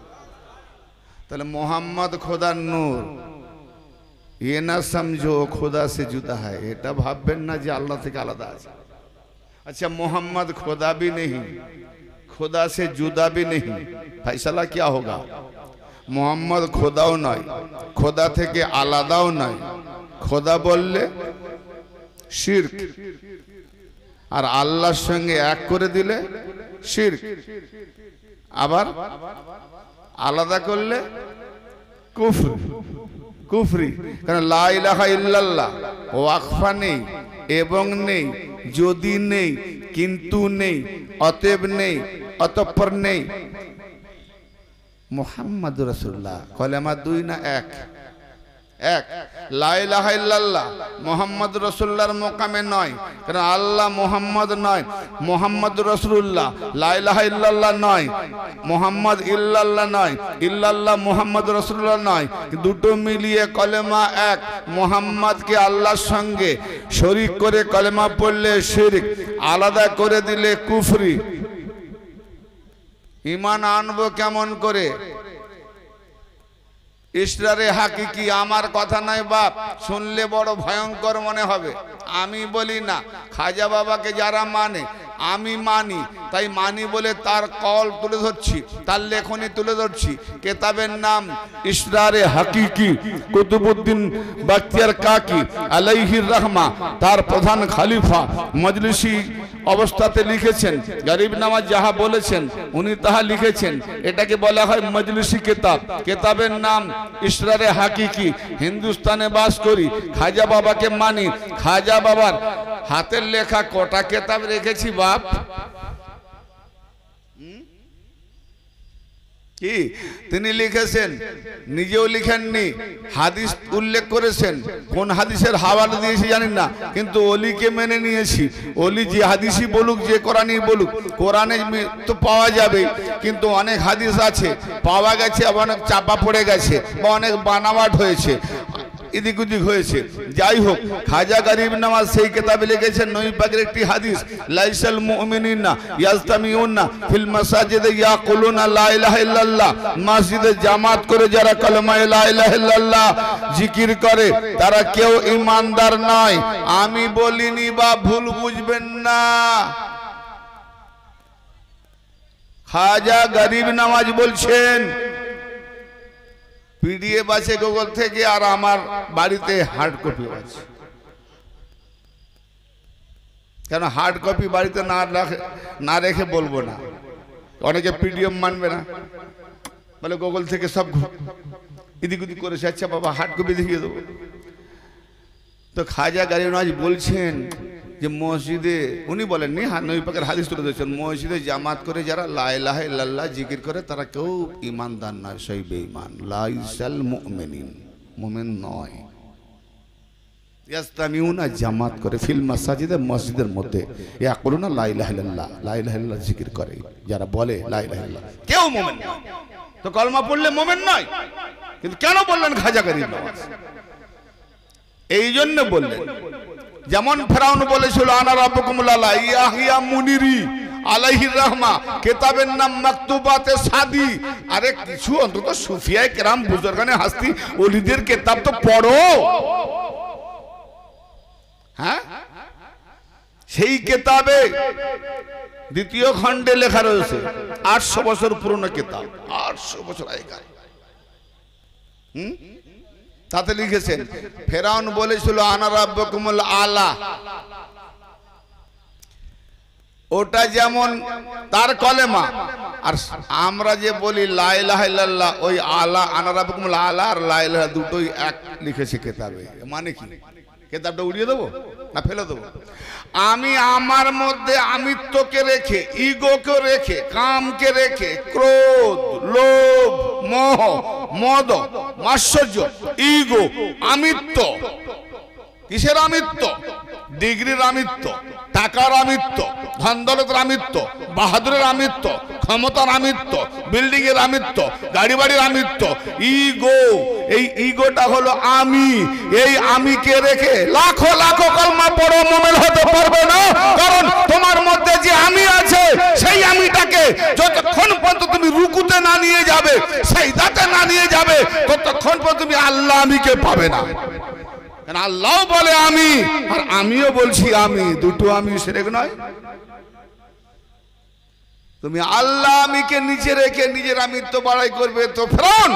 তাহলে মোহাম্মদ খোদার নূর, ये ना समझो खुदा से जुदा है, এটা ভাববেন না যে আল্লাহ থেকে আলাদা আছে। अच्छा, मोहम्मद खुदा भी नहीं, खुदा से जुदा भी नहीं, फैसला क्या होगा? मोहम्मद खुदाও নয়, খোদা থেকে আলাদাও নয়। খোদা বললে শিরক, আর আল্লাহর সঙ্গে এক করে দিলে শিরক, আবার আলাদা করলে কুফর, কুফরি। কারণ লা ইলাহা ইল্লাল্লাহ ওয়াকফা নেই, এবং নেই, যদি নেই, কিন্তু নেই, অতএব নেই, অতঃপর নেই। মুহাম্মাদুর রাসূলুল্লাহ কলেমা 2 না 1? এক। লা ইলাহা ইল্লাল্লাহ মুহাম্মাদুর রাসূলুল্লাহর মোকামে নয়, কারণ আল্লাহ মুহাম্মদ নয়, মুহাম্মাদুর রাসূলুল্লাহ। লা ইলাহা ইল্লাল্লাহ নয়, মুহাম্মদ ইল্লাল্লাহ নয়, ইল্লাল্লাহ মুহাম্মাদুর রাসূলুল্লাহ নয়, দুটো মিলিয়ে কলেমা এক। মুহাম্মদকে আল্লাহর সঙ্গে শরীক করে কলেমা পড়লে শিরক, আলাদা করে দিলে কুফরি। ঈমান আনবো কেমন করে? ইসরারে হাকিকি, আমার কথা নয় বাপ, শুনলে বড় ভয়ঙ্কর মনে হবে। আমি বলি না, খাজা বাবাকে যারা মানে আমি মানি, তাই মানি বলে তার কল তুলে ধরছি, তার লেখনী তুলে ধরছি। কেতাবের নাম ইসরারে হাকিকি, কুতুবউদ্দিন বাখতিয়ার কাকি আলাইহির রহমা, তার প্রধান খলিফা মজলিসি অবস্থাতে লিখেছেন। গরিব নওয়াজ যাহা বলেছেন উনি তাহা লিখেছেন। এটাকে বলা হয় মজলিসি কিতাব। কিতাবের নাম ইসরারে হাকিকি। হিন্দুস্তানে বাস করি, খাজা বাবাকে মানি, খাজা বাবার হাতের লেখা কটা কিতাব রেখেছি বাপ, কি তিনি লিখেছেন, নিজেও লিখেননি, হাদিস উল্লেখ করেছেন, কোন হাদিসের হাওয়ালা দিয়েছি জানেন না, কিন্তু অলিকে মেনে নিয়েছি। অলি যে হাদিসই বলুক, যে কোরআনই বলুক, কোরআনে তো পাওয়া যাবে, কিন্তু অনেক হাদিস আছে পাওয়া গেছে, অনেক চাপা পড়ে গেছে, বা অনেক বানাওয়াট হয়েছে, এদিক ওদিক হয়েছে। যাই হোক, খাজা গরিব নওয়াজ সেই কিতাবে লিখেছেন নবী পাকের একটি হাদিস, লাইসাল মুমিনুনা ইয়াজতামিউনা ফিল মাসাজিদে ইয়াকুলুনা লা ইলাহা ইল্লাল্লাহ, মসজিদে জামাত করে যারা কালেমা লা ইলাহা ইল্লাল্লাহ জিকির করে তারা কেউ ঈমানদার নয়। আমি বলিনি, বা ভুল বুঝবেন না, খাজা গরিব নওয়াজ বলছেন। পিডিএফ আছে গুগল থেকে, আর আমার বাড়িতে হার্ড কপি আছে। কেন হার্ড কপি বাড়িতে না রেখে বলবো না, অনেকে পিডিএফ মানবে না, বলে গুগল থেকে সব এদিক ওদিক করেছে। আচ্ছা বাবা, হার্ড কপি দেখিয়ে দেবো। তো খাজা গরিব নওয়াজ বলছেন যে মসজিদে, উনি বলেননি, নবী পাকের হাদিস তুলে দিয়েছেন, মসজিদে জামাত করে যারা লা ইলাহা ইল্লাল্লাহ জিকির করে তারা কেউ ঈমানদার নয়, সেই বেঈমান। লাইসাল মুমিনিন, মুমিন নয়। ইয়াজতামিউনা, জামাত করে, ফিল মাসাজিদে, মসজিদের মধ্যে, ইয়াকুলুনা লা ইলাহা ইল্লাল্লাহ, লা ইলাহা ইল্লাল্লাহ জিকির করে, যারা বলে লা ইলাহা ইল্লাল্লাহ, কেউ মুমিন নয়। তো কলমা পড়লে মুমিন নয়, কিন্তু কেন বললেন খাজা গরিব নওয়াজ? এই জন্য বললেন, যেমন ফেরাউন বলেছিল আনা রাব্বুকুমুল আলা, ইয়াহিয়া মুনিরি আলাইহির রাহমা, কিতাবের নাম মাকতুবাতে সাদি। আরে কিছু অন্তত সুফিয়ায়ে কেরাম বুজুর্গানে হাস্তি ওলিদের কিতাব তো পড়ো। হ্যাঁ, সেই কিতাবে দ্বিতীয় খণ্ডে লেখা রয়েছে, 800 বছর পুরনো কিতাব, 800 বছর আগেকার। তাতে লিখেছেন ফেরাউন বলেছিল আনা রাব্বুকুমুল আলা, ওটা যেমন তার কলেমা, আর আমরা যে বলি লা ইলাহা ইল্লাল্লাহ, ওই আলা, আনা রাব্বুকুমুল আলা আর লা ইলাহা দুটোই এক লিখেছে কিতাবে। মানে কি, কিতাবটা উড়িয়ে দেবো না ফেলে দেবো? আমি আমার মধ্যে আমিত্বকে রেখে, ইগোকে রেখে, কামকে রেখে, ক্রোধ, লোভ, মোহ, মদ, মাৎসর্য, ইগো, আমিত্ব। কিসের আমিত্ব? ডিগ্রির আমিত্ব, টাকার আমিত্ব, ধন দৌলতের আমিত্ব, বাহাদুরের আমিত্ব, ক্ষমতার আমিত্ব, বিল্ডিং এর আমিত্ব, গাড়ি বাড়ির আমিত্ব, ইগো। এই ইগোটা হলো আমি। এই আমিকে রেখে লাখো লাখো কলমা পড়ো, মুমিন হতে পারবে না। কারণ তোমার মধ্যে যে আমি আছে, সেই আমিটাকে যতক্ষণ পর্যন্ত তুমি রুকুতে না নিয়ে যাবে, সাজদাতে না নিয়ে যাবে, ততক্ষণ পর্যন্ত তুমি আল্লাহ আমিকে পাবে না। কারণ আল্লাহ বলে আমি, আর আমিও বলছি আমি, দুটো আমি সেরেক নয়। তুমি আল্লাহ আমিকে নিচে রেখে নিজের আমিত্ব বাড়াই করবে তো ফেরাউন,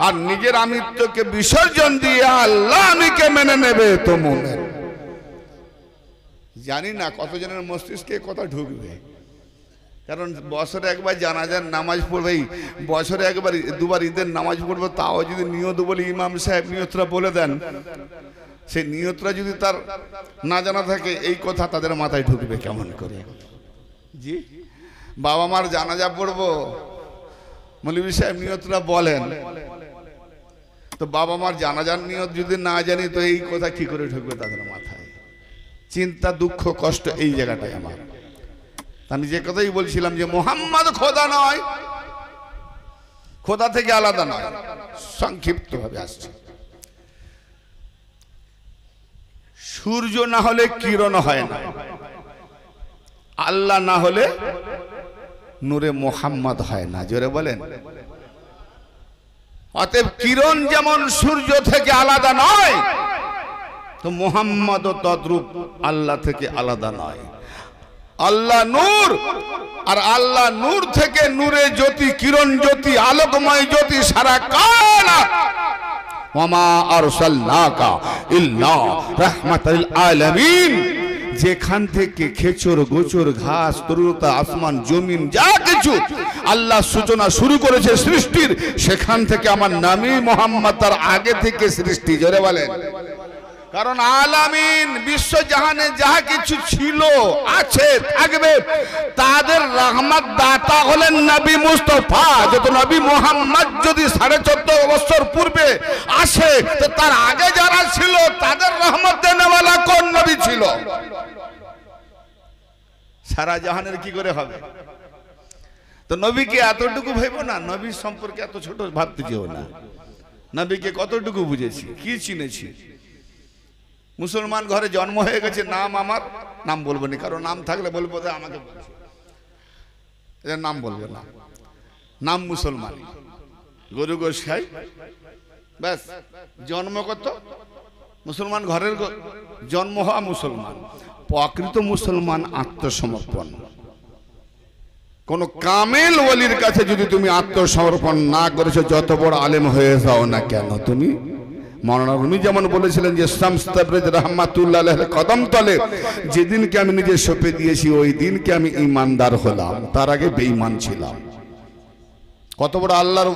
আর নিজের আমিত্বকে বিসর্জন দিয়ে আল্লাহ আমিকে মেনে নেবে তো মুমিন। জানি না কতজনের মস্তিষ্কে কথা ঢুকবে, কারণ বছরে একবার জানাজার নামাজ পড়বে, বছরে একবার দুবার ঈদের নামাজ পড়বে, তাও যদি নিয়ত বলে ইমাম সাহেব নিয়তরা বলে দেন, সেই নিয়তরা যদি তার না জানা থাকে, এই কথা তাদের মাথায় ঢুকবে কেমন করে? জি, বাবা মার জানাজা পড়বো, মৌলভী সাহেব নিয়তরা বলেন, তো বাবা মার জানাজার নিয়ত যদি না জানি, তো এই কথা কি করে ঢুকবে তাদের মাথায়? চিন্তা, দুঃখ, কষ্ট এই জায়গাটাই আমার। আমি যে কথাই বলছিলাম যে মুহাম্মদ খোদা নয়, খোদা থেকে আলাদা নয়, সংক্ষিপ্ত ভাবে আসছে। সূর্য না হলে কিরণ হয় না, আল্লাহ না হলে নূরে মুহাম্মদ হয় না। জোরে বলেন। অতএব কিরণ যেমন সূর্য থেকে আলাদা নয়, তো মুহাম্মদ তদ্রূপ আল্লাহ থেকে আলাদা নয়। আল্লাহ নূর, আর আল্লাহ নূর থেকে নূরে জ্যোতি, কিরণ জ্যোতি, আলোকময় জ্যোতি সারা কায়নাত। ওয়ামা আরসালনাকা ইল্লা রাহমাতাল আলামিন। যেখান থেকে খেচর গোচর, ঘাস, তরুলতা, আসমান, জমিন, যা কিছু আল্লাহ সূচনা শুরু করেছে সৃষ্টির, সেখান থেকে আমার নামই মুহাম্মদ, তার আগে থেকে সৃষ্টি। জোরে বলেন। কারণ আলামিন বিশ্ব জাহানে যাহা কিছু ছিল আছে থাকবে তাদের রহমত দাতা হলেন নবী মুস্তাফা। যত নবী মোহাম্মদ যদি 14.5 বছর পূর্বে আসে তো তার আগে যারা ছিল তাদের রহমত দেনেওয়ালা কোন নবী ছিল? সারা জাহানের কি করে হবে? তো নবীকে এতটুকু ভাইব না, নবীর সম্পর্কে এত ছোট ভাবতে চেও না। নবীকে কতটুকু বুঝেছি, কি চিনেছি। মুসলমান ঘরে জন্ম হয়ে গেছে, নাম আমার, নাম বলবো না, কারণ নাম থাকলে বলবো আমাকে বলছে, এদের নাম বলবো না, নাম মুসলমান, গরু গোশ খাই, ব্যাস। জন্ম কত মুসলমান ঘরের, জন্ম হওয়া মুসলমান। প্রকৃত মুসলমান আত্মসমর্পণ। কোন কামেল ওলির কাছে যদি তুমি আত্মসমর্পণ না করেছো, যত বড় আলেম হয়ে যাও না কেন তুমি, মৌলানা রুমি যেমন বলেছিলেন যে শামস তাবরিজ রাহমাতুল্লাহ আলাইহির কদম তলে যেদিনকে আমি নিজে সঁপে দিয়েছি ওই দিনকে আমি ঈমানদার হলাম, তার আগে বেঈমান ছিলাম। কত বড় আল্লাহর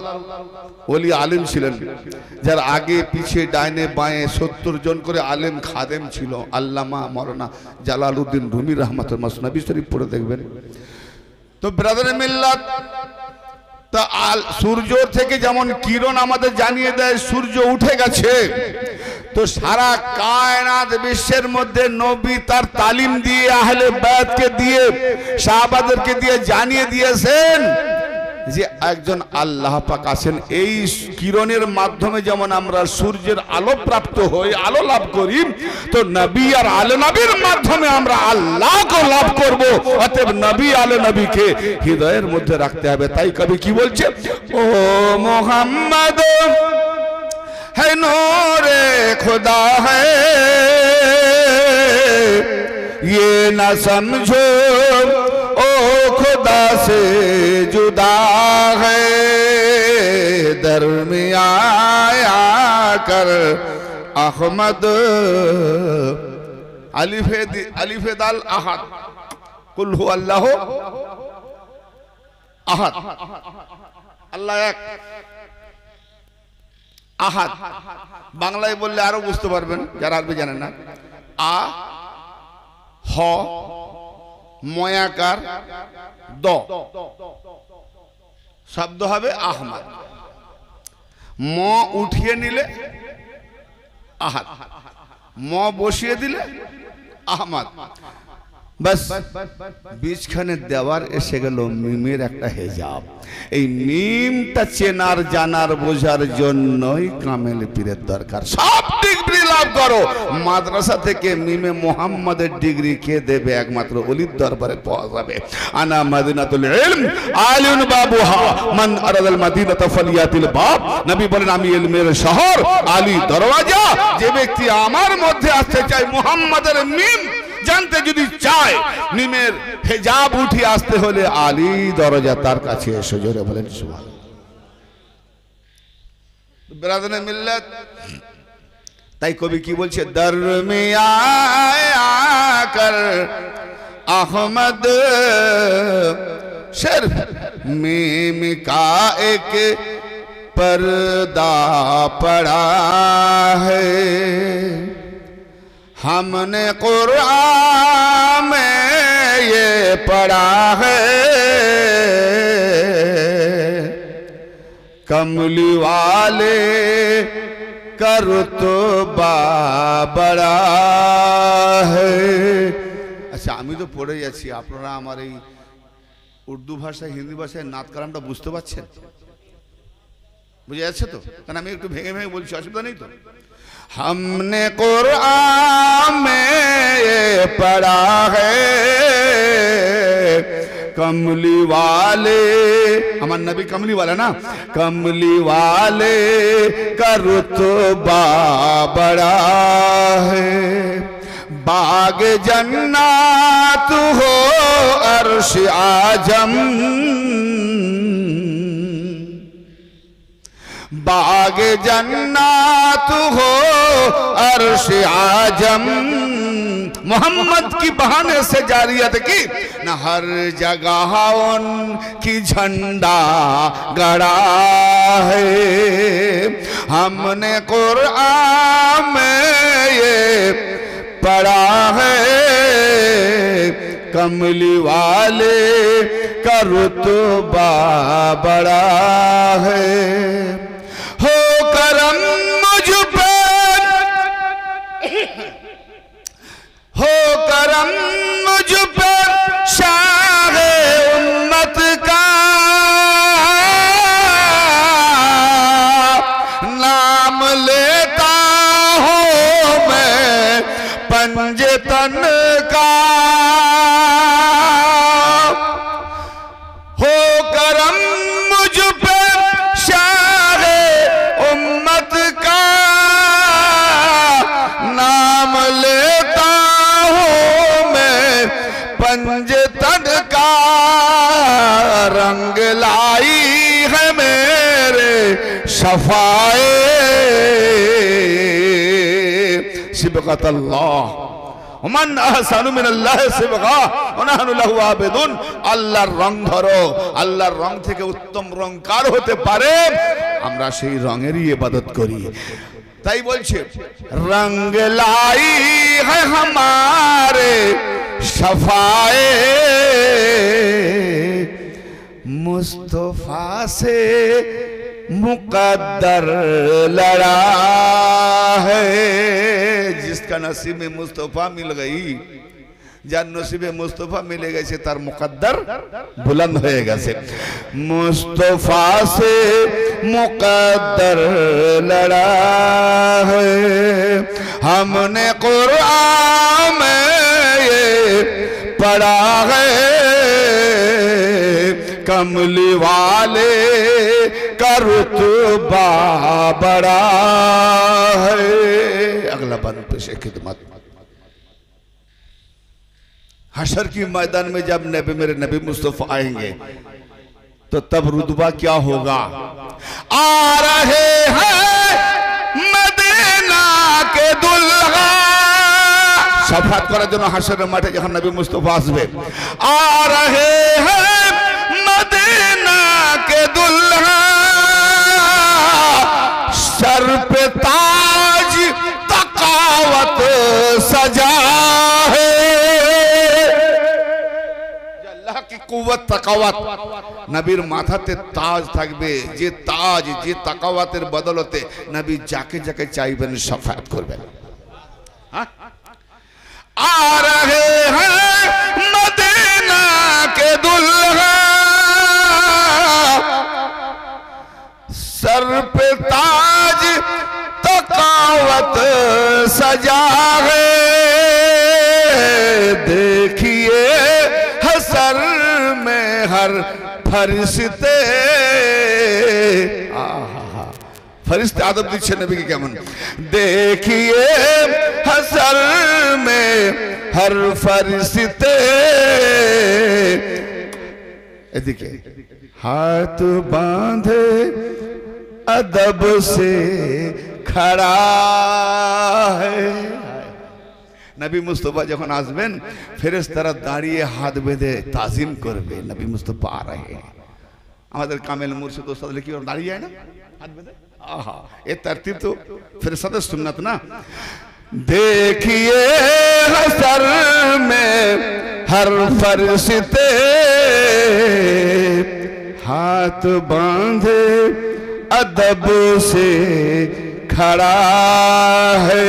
ওলি আলেম ছিলেন, যার আগে পিছে ডাইনে বাঁয়ে 70 জন করে আলেম খাদেম ছিল। আল্লামা মৌলানা জালালউদ্দিন রুমি রাহমাতুল্লাহ, মসনবী শরীফ পড়ে দেখবেন। তো ব্রাদার মিল্লাত, তা সূর্য থেকে যেমন কিরণ আমাদের জানিয়ে দেয় সূর্য উঠে গেছে, তো সারা কায়নাত বিশ্বের মধ্যে নবী তার তালিম দিয়ে, আহলে বায়তকে দিয়ে, সাহাবাদেরকে দিয়ে জানিয়ে দিয়েছেন যে একজন আল্লাহ পাক আছেন। এই কিরণের মাধ্যমে যেমন আমরা সূর্যের আলো প্রাপ্ত হই, আলো লাভ করি, তো নবী আর আলে নবীর মাধ্যমে আমরা আল্লাহকে লাভ করব। অতএব নবী আলে নবীকে হৃদয়ের মধ্যে রাখতে হবে। তাই কবি কি বলছে, ও মোহাম্মদ है नूरे खुदा है, ये न समझो ओ खुदा से जुदा है, दरमिया कर अहमद अलिफे दाल अहद कुल हु अल्लाह अहद, अल्लाह एक আহাদ। বাংলায় বললে আরো বুঝতে পারবেন যারা আরবি জানেন না। আ হ ময়াকার দ শব্দ হবে আহমদ। ম উঠিয়ে নিলে আহাদ, ম বসিয়ে দিলে আহমদ। বাস বীজখানে দেওয়ার এসে গেল মিমের একটা হেজাব। এই মিমটা চেনার জানার বোঝার জন্যই কামেল পীরের দরকার। সব ডিগ্রি লাভ করো, মাদ্রাসা থেকে মিমে মোহাম্মদের ডিগ্রি কে দেবে? একমাত্র ওলির দরবারে পাওয়া যাবে। আনা মাদিনাতুল ইলম আলিউন বাবুহা মান আরাদাল মাদিনাতা ফালিয়াতিল বাব। নবী বলেন আমি ইলমের শহর, আলী দরওয়াজা। যে ব্যক্তি আমার মধ্যে আসতে চায়, মুহাম্মাদের মিম জানতে যদি চায়, মিমের হেজাব উঠে আসতে হলে আলী দরজা তার কাছে এসে। জোরে বলেন সুবহানাল্লাহ। বিরাদরে মিল্লাত, তাই কবি কি বলছে, দরমিয়া কর আহমদ सिर्फ मीम का एक पर्दा पड़ा है, हमने कुरान में ये पढ़ा है, कमली वाले का रुतबा बड़ा है। আচ্ছা, আমি তো পড়ে যাচ্ছি, আপনারা আমার এই উর্দু ভাষায় হিন্দি ভাষায় নাত কালামটা বুঝতে পারছেন? বুঝে যাচ্ছে তো? কারণ আমি একটু ভেঙে ভেঙে বলছি, অসুবিধা নেই তো? हमने कुरान में ये पढ़ा है, कमली वाले, हमारे नबी कमली वाला ना, कमली वाले का रुतबा बड़ा है, बाग जन्नत हो अर्श आजम, बाग जन्नत हो अर्श आजम, मोहम्मद की बहाने से जारियत की न हर जगह उनकी झंडा गड़ा है। हमने कुरान में ये पढ़ा है कमली वाले का रुतबा बड़ा है। हो करम मुझ पे, हो करम मुझ पे शाह उम्मत का, नाम लेता हूँ मैं पंजतन का। हो करम मुझ पे शाह उम्मत का, नाम लेता हूँ मैं पंजतन का। रंग लाई है मेरे शफाए सिबगत अल्लाह मन अहसानु मिनल्लाह सिबगा व नहनु लहु आबिदुन। আল্লাহর রং ধরো, আল্লাহর রং থেকে উত্তম রং কার হতে পারে? আমরা সেই রঙেরই ইবাদত করি। তাই বলছে রंग लाई है हमारे शफाए मुस्तफा से मुकद्दर लड़ा है। जिसका नसीब में मुस्तफा मिल गई, যার নসিবে মুস্তফা মিলে গেছে তার মুকদ্দর বুলন্দ হয়ে গেছে। মুস্তফা से मुकद्दर लड़ा है। हमने कुरान में ये पढ़ा है कमली वाले का रुतबा बड़ा है। अगला बंद पेश खिदमत। हशर की मैदान में जब नबी मेरे नबी मुस्तफा आएंगे तो तब रुतबा क्या होगा? आ रहे हैं मदीना के दुल्हा, शफात করার জন্য হাশরের মাঠে যখন নবী মুস্তফা আসবে, आ रहे हैं मदीना के दुल्हा, सर पे ताज तकावत सजा है। কুওয়াত তাকাওয়াত নবীর মাথাতে তাজ থাকবে, যে তাজ যে তাকাওয়াতের বদলতে নবী যাকে যাকে চাইবেন শাফাত করবেন। आ रहे हैं मदीना के दुल्हा, सर पे ताज तकावत सजा है। देखिए हसर में हर फरिश्ते, फरिश्ते आदब दिच्छे नबी की केमन। देखिए हसर में हर फरिश्ते, एदिके हाथ बांधे अदब से खड़ा है। नबी मुस्तफा যখন আসবেন ফেরেশতারা দাঁড়িয়ে হাত বেঁধে তাজিম করবে, নবী মুস্তফা आ रहे हैं। আমাদের কামেল মুর্শিদ ওস্তাদ কি দাঁড়িয়ে যায় না হাত বেঁধে? आहा, ये तरतीब तो फिर सदा सुन्नत ना। देखिए हसर में हर फरिश्ते हाथ बांधे अदब से खड़ा है।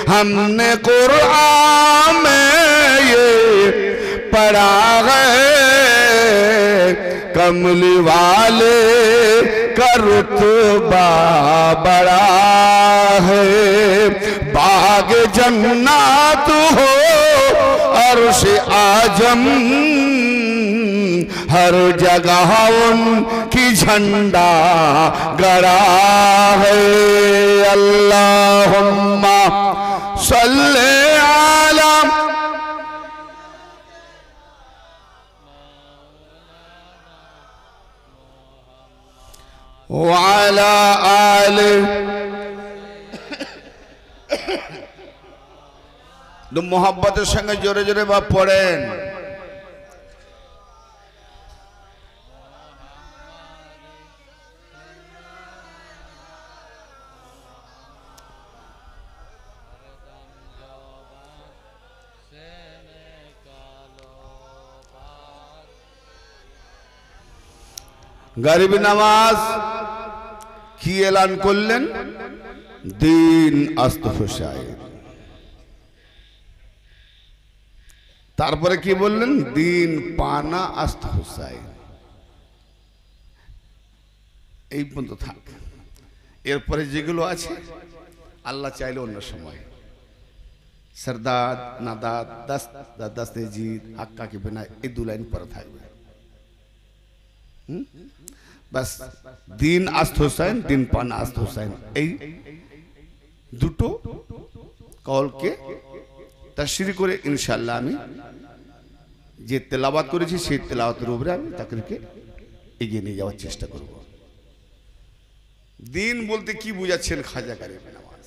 हमने कुरान में ये पढ़ा है कमली वाले का रुतबा बड़ा है। बाग जन्नत हो अर्श आजम, हर जगह उनकी झंडा गड़ा है। अल्लाहुम्मा सल्ले अला वाला आले মোহাব্বতের সঙ্গে জোরে জোরে বা পড়েন। গরিবী নামাজ কি এলান করলেন? দিন আস্ত হুসাইন। তারপরে কি বললেন? দিন পানা আস্ত হুসাইন। এই পর্যন্ত থাক। এরপরে যেগুলো আছে আল্লাহ চাইলে অন্য সময় সরদাদ নাদাদ দাস্তে জিদ হাক্কা কি বিনা এই দু লাইন পরে থাকবে। বাস দিন আস্ত হুসাইন, দিন পানা আস্ত হুসাইন, এই দুটো কলকে তাশরীহ করে ইনশাআল্লাহ আমি যে তেলাওয়াত করেছি সেই তেলাওয়াতের উপরে আমি তাদেরকে এগিয়ে নিয়ে যাওয়ার চেষ্টা করব। দিন বলতে কি বুঝাচ্ছেন খাজা গরিবী নামাজ?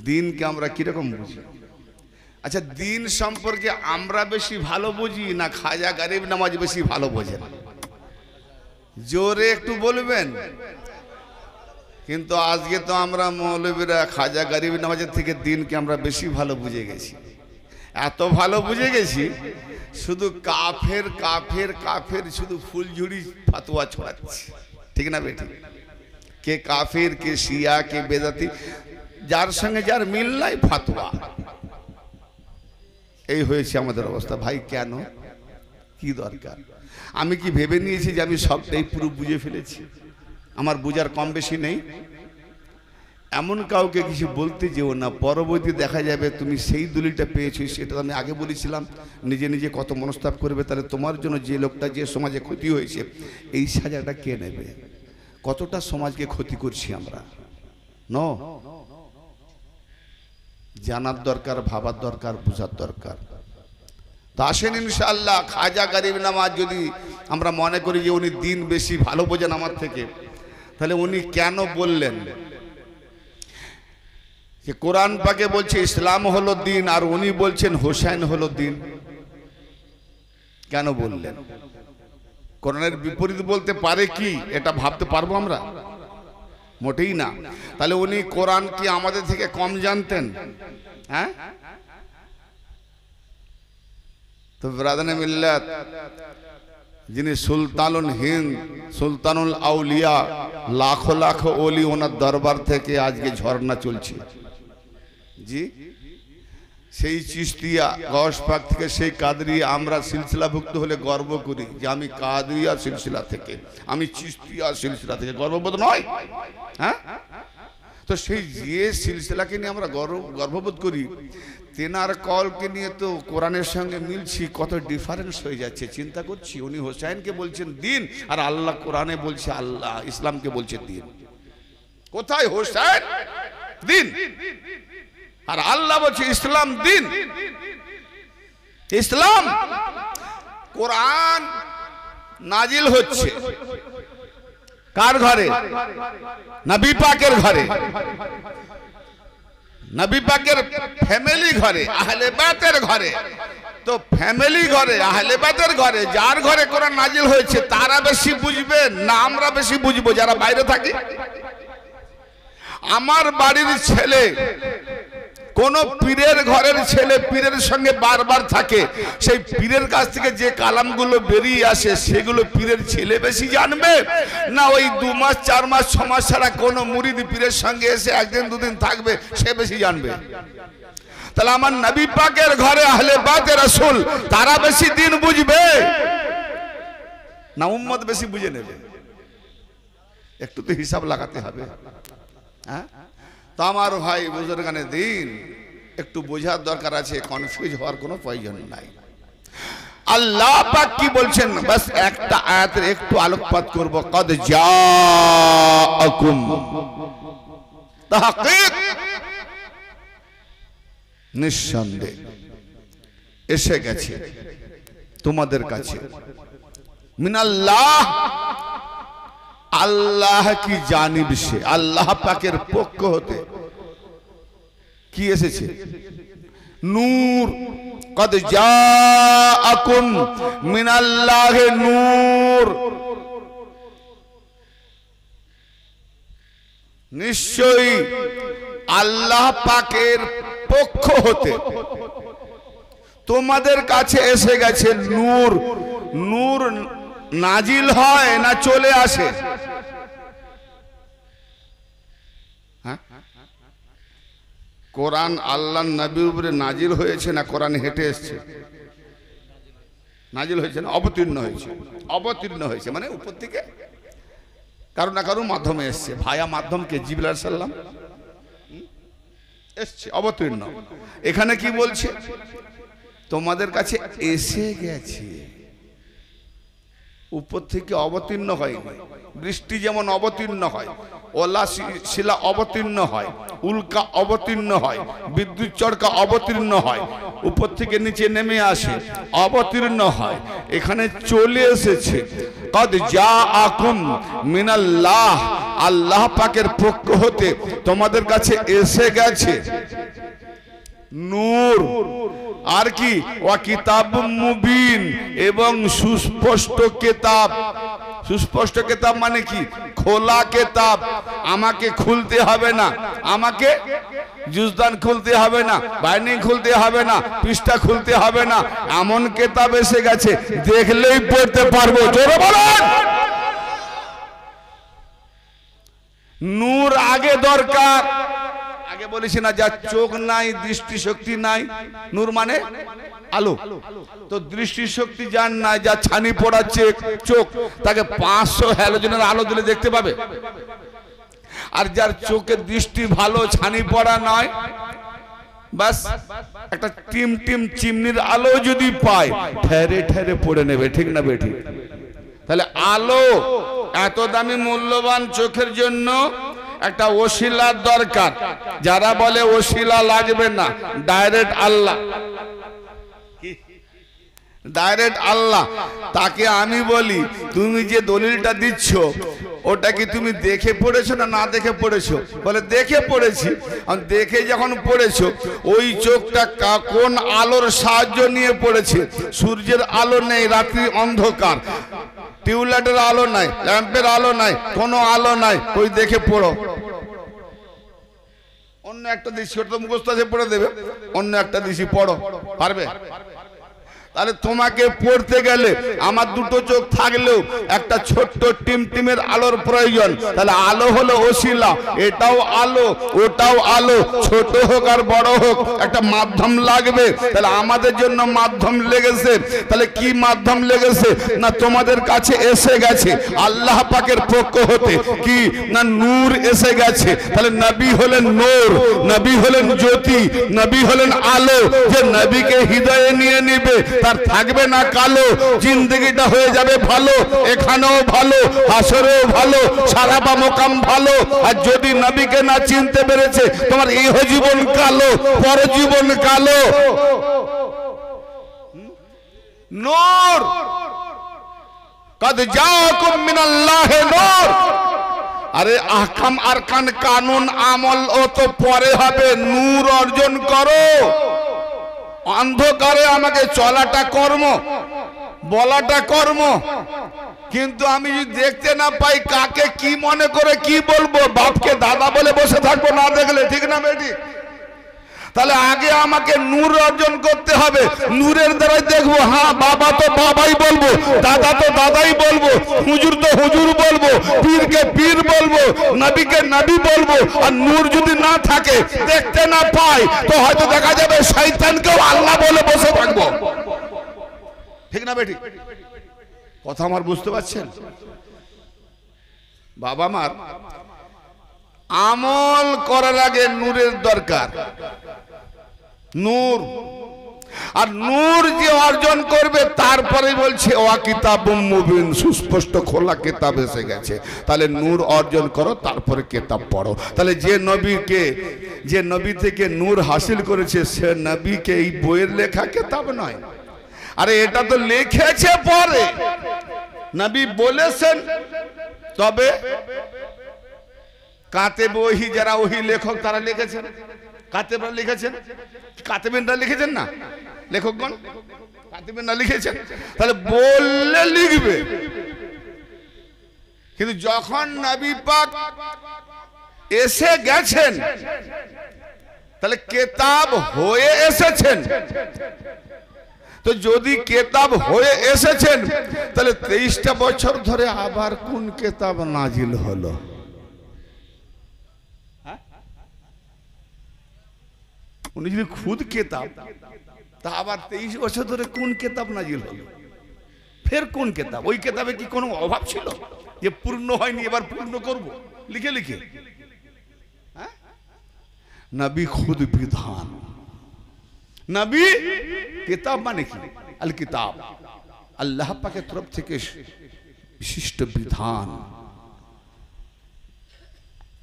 দিনকে আমরা কিরকম বুঝি? আচ্ছা, দিন সম্পর্কে আমরা বেশি ভালো বুঝি না খাজা গরিবী নামাজ বেশি ভালো বোঝেন? জোরে একটু বলবেন। কিন্তু আজকে তো আমরা মৌলবীরা খাজা গরিবী নামাজের থেকে দিনকে আমরা বেশি ভালো বুঝে গেছি। এত ভালো বুঝে গেছি শুধু কাফের কাফের কাফের শুধু ফুলঝুরি ফাতোয়া ছড়াচ্ছে, ঠিক না বেটি? কে কাফের, কে শিয়া, কে বেদাতি, যার সঙ্গে যার মিল নাই ফাতোয়া। এই হয়েছে আমাদের অবস্থা। ভাই কেন, কি দরকার? আমি কি ভেবে নিয়েছি যে আমি সবটাই পুরো বুঝে ফেলেছি, আমার বুঝার কম বেশি নেই? এমন কাউকে কিছু বলতে যেও না, পরবর্তী দেখা যাবে তুমি সেই দলিলটা পেয়েছো। সেটা আমি আগে বলেছিলাম, নিজে নিজে কত মনস্তাপ করবে। তাহলে তোমার জন্য যে লোকটা যে সমাজে ক্ষতি হয়েছে এই সাজাটা কে নেবে? কতটা সমাজকে ক্ষতি করছি আমরা। জানার দরকার, ভাবার দরকার, বোঝার দরকার। তো আসেন ইনশাআল্লাহ খাজা গরিবী নামাজ যদি আমরা মনে করি যে উনি দিন বেশি ভালো বোঝেন আমার থেকে, তাহলে উনি কেন বললেন যে কোরআন পাকে বলছে ইসলাম হলো দিন আর উনি বলছেন হোসেন হলো দিন? কেন বললেন? কোরআনের বিপরীত বলতে পারে কি? এটা ভাবতে পারবো আমরা? মোটেই না। তাহলে উনি কোরআন কি আমাদের থেকে কম জানতেন? হ্যাঁ? তো ব্রাদানে মিল্লাত, যিনি সুলতানুল হিন্দ, সুলতানুল আউলিয়া, লাখো লাখো ওলি, ওনার দরবার থেকে আজকে ঝর্ণা চলছে। জি, সেই চিশতিয়া গস পাক থেকে সেই কাদরিয়া, আমরা সিলসিলাভুক্ত হলে গর্ব করি যে আমি কাদরিয়া সিলসিলা থেকে, আমি চিশতিয়া সিলসিলা থেকে, গর্ববোধ নয়? হ্যাঁ, তো সেই যে সিলসিলাকে নিয়ে আমরা গর্ববোধ করি, তেনার কলকে নিয়ে তো কোরআনের সঙ্গে মিলছি, কত ডিফারেন্স হয়ে যাচ্ছে। চিন্তা করছি উনি হোসেনকে বলছেন দিন আর আল্লাহ কোরআনে বলছে, আল্লাহ ইসলামকে বলছে দিন। কোথায় হোসেন দিন আর আল্লাহ বলছে ইসলাম দিন? ইসলাম কোরআন নাজিল হচ্ছে কার ঘরে? নবী পাকের ঘরে, নবী পাকের ফ্যামিলি ঘরে, আহলে বাইতের ঘরে। তো ফ্যামিলি ঘরে, আহলে বাইতের ঘরে, যার ঘরে কোরআন নাজিল হয়েছে তারা বেশি বুঝবে না আমরা বেশি বুঝবো যারা বাইরে থাকি? আমার বাড়ির ছেলে কোন পীরের ঘরের ছেলে পীরের সঙ্গে বারবার থাকে, সেই পীরের কাছ থেকে যে কালামগুলো বেরিয়ে আসে সেগুলো পীরের ছেলে বেশি জানবে না ওই 2 মাস 4 মাস 6 মাস ছাড়া কোনো মুরিদ পীরের সঙ্গে এসে একদিন দুদিন থাকবে সে বেশি জানবে? তাহলে আমার নবী পাকের ঘরে আহলে বাইত রাসূল তারা বেশি দিন বুঝবে না উম্মত বেশি বুঝে নেবে? একটু তো হিসাব লাগাতে হবে। হ্যাঁ, তো আমার ভাই বুজুর্গানে দিন একটু বোঝার দরকার আছে, কনফিউজ হওয়ার কোনো প্রয়োজন নাই। আল্লাহ পাক কি বলছেন বাস একটা আয়াতের একটু আলোকপাত করব। কদ জাআকুম, তাহকীক নিঃসন্দেহ এসে গেছে তোমাদের কাছে, মিনাল্লাহ আল্লাহ কি জানিব সে, আল্লাহ পাকের পক্ষ হতে কি এসেছে? নূর, কদ জাআকুম মিনাল্লাহি নূর, নিশ্চয়ই আল্লাহ পাকের পক্ষ হতে তোমাদের কাছে এসে গেছে নূর। নূর নাজিল হয় না চলে আসে? কোরআন আল্লাহ নবীর উপরে নাজিল হয়েছে না কোরআন হেঁটে এসছে? নাজিল হয়েছে না অবতীর্ণ হয়েছে? অবতীর্ণ হয়েছে মানে উপর থেকে কারো না কারো মাধ্যমে এসছে। ভায়া মাধ্যমকে জিবরাইল আলাইহিস সালাম এসছে, অবতীর্ণ। এখানে কি বলছে? তোমাদের কাছে এসে গেছে, উপর থেকে অবতীর্ণ হয়নি। বৃষ্টি যেমন অবতীর্ণ হয়, ওলা শিলা অবতীর্ণ হয়, উল্কা অবতীর্ণ হয়, বিদ্যুৎ চড়কা অবতীর্ণ হয়, উপর থেকে নিচে নেমে আসে, অবতীর্ণ হয়। এখানে চলে এসেছে, কদ জাআকুম মিনাল্লাহ, আল্লাহ পাকের পক্ষ হতে তোমাদের কাছে এসে গেছে নূর। আর কি? ওয়া কিতাবুম মুবিন, এবং সুস্পষ্ট কিতাব। সুস্পষ্ট কিতাব মানে কি? খোলা কিতাব। আমাকে খুলতে হবে না, আমাকে জুজদান খুলতে হবে না, বাইন্ডিং খুলতে হবে না, পৃষ্ঠা খুলতে হবে না, এমন কিতাব এসে গেছে দেখলেই পড়তে পারবো। জোরে বলেন। নূর আগে দরকার। আগে বলেছি না, যার চোখ নাই, দৃষ্টিশক্তি নাই, নূর মানে আলো। তো দৃষ্টিশক্তি যার নাই, যার ছানি পড়াচ্ছে চোখ, তাকে 500 হ্যালোজেনের আলো দিলে দেখতে পাবে। আর যার চোখের দৃষ্টি ভালো, ছানি পড়া নয়, বাস একটা টিম টিম চিমনির আলো যদি পায়, ঠেরে ঠেরে পড়ে নেবে। ঠিক না বেঠিক? তাহলে আলো এত দামি মূল্যবান চোখের জন্য একটা ওসিলার দরকার। যারা বলে ওসিলা লাগবে না, ডাইরেক্ট আল্লাহ, ডাইরেক্ট আল্লাহ, তাকে আমি বলি তুমি যে দলিলটা দিচ্ছ ওটা কি তুমি দেখে পড়েছো না না দেখে পড়েছো? বলে দেখে পড়েছি। দেখে যখন পড়েছো, ওই চোখটা কোন আলোর সাহায্য নিয়ে পড়েছে? সূর্যের আলো নেই, রাত্রি অন্ধকার, টিউবলাইটের আলো নাই, ল্যাম্পের আলো নাই, কোনো আলো নাই, ওই দেখে পড়ো। অন্য একটা দৃশ্য তো মুখস্থ আছে, পড়ে দেবে, অন্য একটা দৃশ্য পড়ো, পারবে? তাহলে তোমাকে পড়তে গেলে আমার দুটো চোখ থাকলেও একটা ছোট্ট টিমটিমের আলোর প্রয়োজন। তাহলে আলো হলো ওসিলা, এটাও আলো ওটাও আলো, ছোট হোক আর বড় হোক একটা মাধ্যম লাগবে। তাহলে আমাদের জন্য মাধ্যম লেগেছে। তাহলে কি মাধ্যম লেগেছে? না তোমাদের কাছে এসে গেছে আল্লাহ পাকের পক্ষ হতে কি না নূর এসে গেছে। তাহলে নবী হলেন নূর, নবী হলেন জ্যোতি, নবী হলেন আলো। যে নবীকে হৃদয়ে নিয়ে নিবে তার থাকবে না কালো, জিন্দগিটা হয়ে যাবে ভালো, এখানেও ভালো, হাসরেও ভালো, সারা বা মোকাম ভালো। আর যদি নবীকে না চিনতে পেরেছে, তোমার ইহ জীবন কালো, পর জীবন কালো। নূর, কদ জাআকুম মিনাল্লাহি নূর। আরে আহকাম আরকান কানুন আমল ও তো পরে হবে, নূর অর্জন করো। অন্ধকারে আমাকে চলাটা কর্ম, বলাটা কর্ম, কিন্তু আমি যদি দেখতে না পাই কাকে কি মনে করে কি বলবো? বাপকে দাদা বলে বসে থাকবো না দেখলে? ঠিক না বেটি? তাহলে আগে আমাকে নূর অর্জন করতে হবে। নূরের দ্বারাই দেখবো, হ্যাঁ বাবা তো বাবাই বলবো, দাদা তো দাদাই বলবো, হুজুর তো হুজুর বলবো, পীরকে পীর বলবো, নবীকে নবী বলবো। আর নূর যদি না থাকে, দেখতে না পাই, তো হয়তো দেখা যাবে শয়তানকেও আল্লাহ বলে বসে থাকবো। ঠিক না বেটি? কথা আমার বুঝতে পারছেন? বাবা মার আমল করার আগে নূরের দরকার। নূর, আর নূর যে অর্জন করবে তারপরে বলছে ওয়া কিতাবুম মুবিন, সুস্পষ্ট খোলা কিতাব এসে গেছে। তাহলে নূর অর্জন করো, তারপরে কিতাব পড়ো। তাহলে যে নবীকে, যে নবী থেকে নূর হাসিল করেছে, সে নবীকে এই বইয়ের লেখা কিতাব নয়। আরে এটা তো লিখেছে পরে, নবী বলেছেন। তবে কাতে বহি, যারা ওহি লেখক তারা লিখেছেন। কাতেবরা লিখেছেন, কাতেবেনরা লিখেছেন না, লেখকগণ কাতেবেনরা লিখেছেন। তাহলে বললে লিখবে, কিন্তু যখন নবী পাক এসে গেছেন তাহলে কেতাব হয়ে এসেছেন। তো যদি কেতাব হয়ে এসেছেন তাহলে 23টা বছর ধরে আবার কোন কেতাব নাজিল হলো? উনি যদি খুদ কেতাব, তা আবার 23 বছর ধরে কোন কেতাব নাজিল হলো? ফের কোন কেতাব? ওই কেতাবে কি কোনো অভাব ছিল যে পূর্ণ হয়নি, এবার পূর্ণ করব লিখে লিখে? নবী খুদ বিধান। নবী কিতাব মানে কি? আল কিতাব, আল্লাহ পাকের তরফ থেকে বিশিষ্ট বিধান,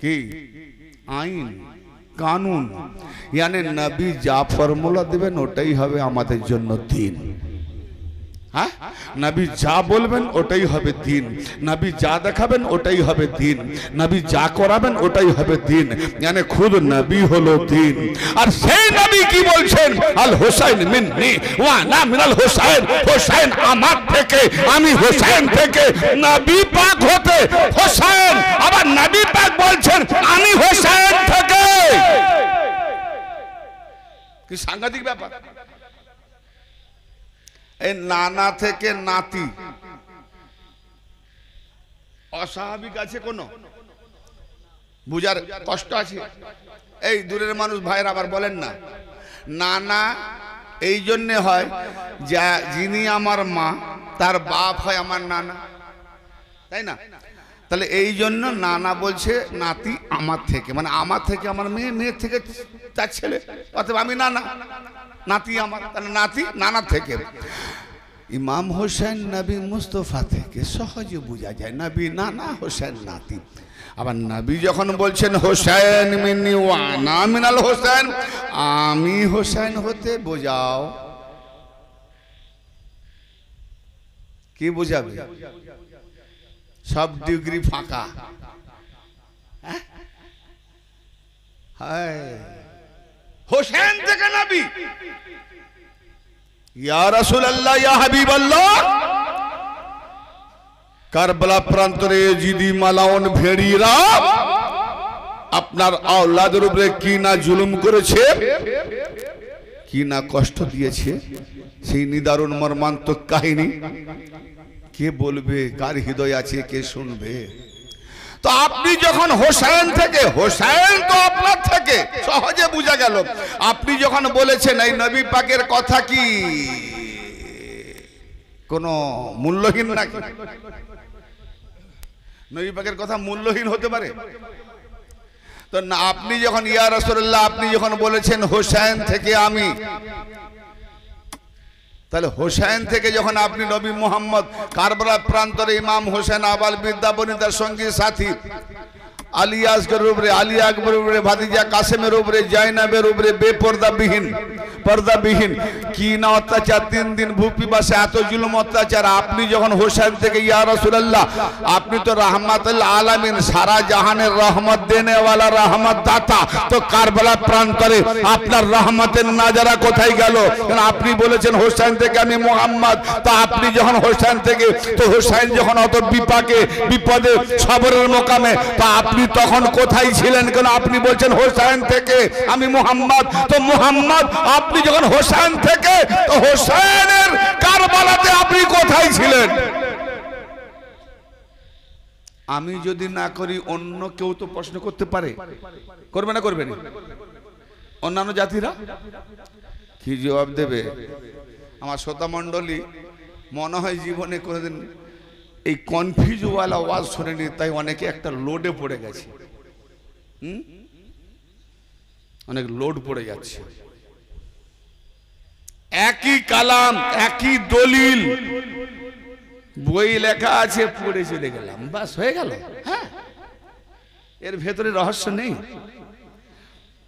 কি আইন কানুন, यानी নবী যা ফর্মুলা দিবেন ওটাই হবে আমাদের জন্য দিন। হ্যাঁ, নবী যা বলবেন ওটাই হবে দিন, নবী যা দেখাবেন ওটাই হবে দিন, নবী যা করাবেন ওটাই হবে দিন। মানে খুদ নবী হলো দিন। আর সেই নবী কি বলছেন? আল হুসাইন মিন্নি ওয়া আনা মিনাল হুসাইন, হুসাইন আমার থেকে, আমি হুসাইন থেকে। নবী পাক হতে হুসাইন, আবার নবী পাক বলছেন আমি হুসাইন থেকে। কি সাংঘাতিক ব্যাপার! এই নানা থেকে নাতি অস্বাভাবিক আছে? কোনো বুঝার কষ্ট আছে? এই দূরের মানুষ ভাইরা আবার বলেন না, নানা এই জন্যে হয় যা যিনি আমার মা তার বাপ হয় আমার নানা, তাই না? তাহলে এই জন্য নানা বলছে নাতি আমার থেকে, মানে আমার থেকে আমার মেয়ে, মেয়ের থেকে তার ছেলে, অথবা আমি নানা, নাতি আমার, তাহলে নাতি নানা থেকে। ইমাম হোসেন নবী মুস্তফা থেকে সহজে বোঝা যায় নবী নানা, হোসেন নাতি। আবার নবী যখন বলছেন হোসেন মিন্নি ওয়া আনা মিনাল হোসেন, আমি হোসেন হতে বোঝাও, কি বোঝাবে? সব ডিগ্রি ফাঁকা। হোসেন থেকে নবী, ইয়া রাসূলুল্লাহ, ইয়া হাবিবাল্লাহ, কারবালা প্রান্তরে জিদি মালাউন ভেড়িরা আপনার আওলাদের উপরে কি না জুলুম করেছে, কি না কষ্ট দিয়েছে, সেই নিদারুণ মর্মান্তিক কাহিনী কে বলবে? কার হৃদয় আছে? কে শুনবে? তো আপনি যখন হোসেন থেকে, হোসেন তো আপনার থেকে, সহজে বোঝা গেল। আপনি যখন বলেছেন এই নবী পাকের কথা কি কোনো মূল্যহীন নাকি? নবী পাকের কথা মূল্যহীন হতে পারে? তো না, আপনি যখন ইয়া রাসূলুল্লাহ আপনি যখন বলেছেন হোসেন থেকে আমি, তাহলে হোসেন থেকে যখন আপনি নবী মুহাম্মদ কারবালা প্রান্তরে ইমাম হোসেন আবাল বিদ্যাবনিতার সঙ্গী সাথী আলী আসগরের উপরে, আলী আকবরের উপরে, ভাতিজা কাসেমের উপরে, জাইনাবের উপরে বেপর্দাবিহীন, পর্দাবিহীন কি না অত্যাচার, 3 দিন ভূপিপাসে এত জুলুম অত্যাচার। আপনি যখন হোসেন থেকে ইয়া রাসূলুল্লাহ, আপনি তো রাহমাতুল আলামিন, সারা জাহানের রহমত দেনে ওয়ালা রহমত দাতা, তো কারবালা প্রান্তরে আপনার রহমতের নাজারা কোথায় গেল? কারণ আপনি বলেছেন হোসেন থেকে আমি মুহাম্মদ। তো আপনি যখন হোসেন থেকে, তো হোসেন যখন অত বিপাকে বিপদে সবরের মোকামে, তো আপনি তখন কোথায় ছিলেন? কেন আপনি বলছেন হোসেন থেকে আমি মুহাম্মদ। তো মুহাম্মদ আপনি যখন হোসেন থেকে, তো হোসেনের কারবালাতে আপনি কোথায় ছিলেন? আমি যদি না করি অন্য কেউ তো প্রশ্ন করতে পারে, করবে না? করবে না? অন্যান্য জাতিরা কি জবাব দেবে? আমার শ্রোতা মণ্ডলী মনে হয় জীবনে কোনোদিন এই কনফিউজওয়ালা ওয়াজ শোনেনি, তাই অনেকে একটা লোডে পড়ে গেছে। অনেক লোড পড়ে যাচ্ছে। একই কালাম, একই দলিল, বই লেখা আছে, পড়ে চলে গেলাম, বাস হয়ে গেল। হ্যাঁ, এর ভেতরে রহস্য নেই।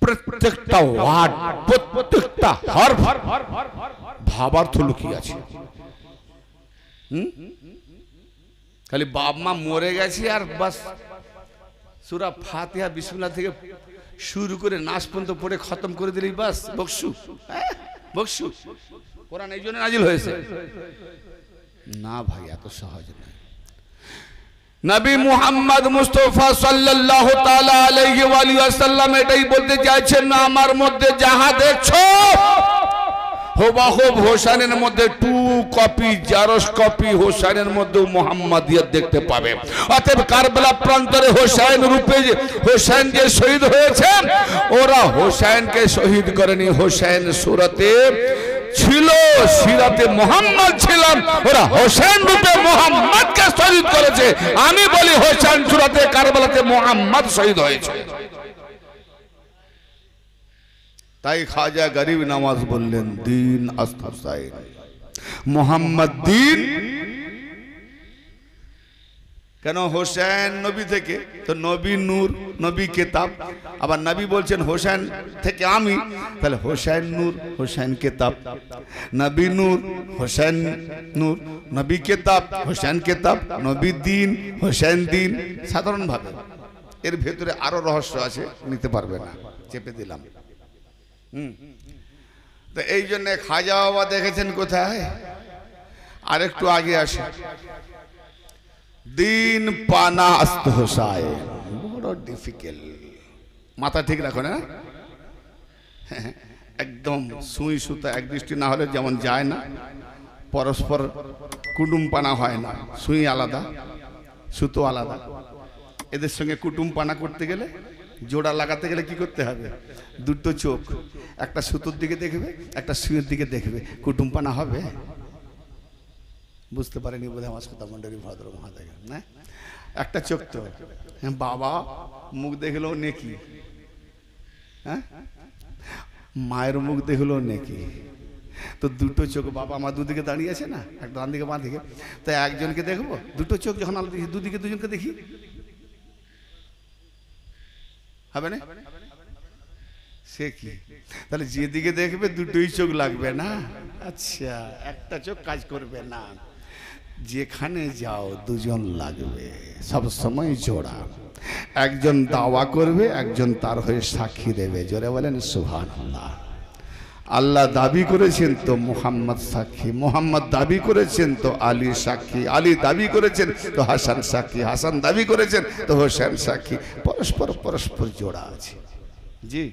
প্রত্যেকটা ওয়ার্ড, প্রত্যেকটা হরফ ভাবার্থ লুকিয়ে আছে। খালি বাপ মা মরে গেছে আর বাস সূরা ফাতিহা বিসমিল্লাহ থেকে শুরু করে নাচ পর্যন্ত পড়ে খতম করে দিলেই বাস বকশু, বকশু। কোরআন এই জন্য নাজিল হয়েছে না ভাই, এত সহজ নয়। নবী মুহাম্মদ মুস্তাফা সাল্লাল্লাহু তাআলা আলাইহি ওয়া সাল্লাম এটাই বলতে চাইছেন, না আমার মধ্যে যাহা দেখছো হুবহু হোসেনের মধ্যে টু কপি জেরক্স কপি হোসেনের মধ্যে মুহাম্মাদিয়ত দেখতে পাবে। অতএব কারবালা প্রান্তরে হোসেন রূপে হোসেন যে শহীদ হয়েছেন, ওরা হোসেনকে শহীদ করেনি, হোসেন সূরতে ছিল, সিরাতে মুহাম্মদ ছিলাম, ওরা হোসেন রূপে মুহাম্মদকে শহীদ করেছে। আমি বলি হোসেন সূরতে কারবালাতে মুহাম্মদ শহীদ হয়েছে। তাই খাজা গরিব নওয়াজ বললেন দিন আস্তাসাইন মুহাম্মদ দিন। কেন? হোসেন নবী থেকে, তো নবী নূর, নবী কেতাব। আবার নবী বলছেন হোসেন থেকে আমি, তাহলে হোসেন নূর, হোসেন কেতাব। নবী নূর, হোসেন নূর, নবী কেতাব, হোসেন কেতাব, নবী দিন, হোসেন দিন। সাধারণভাবে এর ভেতরে আরো রহস্য আছে, নিতে পারবে না, চেপে দিলাম। তো এই জন্য খাজা বাবা দেখেছেন কোথায়, আর একটু আগে আসে, দিন পানা আস্ত হোসায়, বড় ডিফিকাল্ট। মাথা ঠিক রাখো না, একদম সুই সুতা এক দৃষ্টি না হলে যেমন যায় না, পরস্পর কুটুম পানা হয় না। সুই আলাদা, সুতো আলাদা। এদের সঙ্গে কুটুম পানা করতে গেলে, জোড়া লাগাতে গেলে কি করতে হবে? দুটো চোখ, একটা সুতোর দিকে দেখবে, একটা সুইয়ের দিকে দেখবে, কুটুম পানা হবে? বুঝতে পারেনি বোধহয় আমার কথা মন্ডলী ভদ্র মহাদয় না। একটা চোখ তো, বাবা মুখ দেখলেও নেকি, হ্যাঁ মায়ের মুখ দেখলেও নেকি। তো দুটো চোখ, বাবা আমার দুদিকে দাঁড়িয়ে আছে না, একটা ডান দিকে বাঁ দিকে, তো একজনকে দেখবো, দুটো চোখ যখন আলাদা দেখি, দুদিকে দুজনকে দেখি, হবে না? সে কি? তাহলে যেদিকে দেখবে দুটোই চোখ লাগবে না? আচ্ছা, একটা চোখ কাজ করবে না। যেখানে যাও দুজন লাগবে, সব সময় জোড়া। একজন দাওয়া করবে, একজন তার হয়ে সাক্ষী দেবে। জোরে বলেন সুবহানাল্লাহ। আল্লাহ দাবি করেছেন তো মুহাম্মদ সাক্ষী, মুহাম্মদ দাবি করেছেন তো আলী সাক্ষী, আলী দাবি করেছেন তো হাসান সাক্ষী, হাসান দাবি করেছেন তো হোসেন সাক্ষী। পরস্পর পরস্পর জোড়া আছে। জি,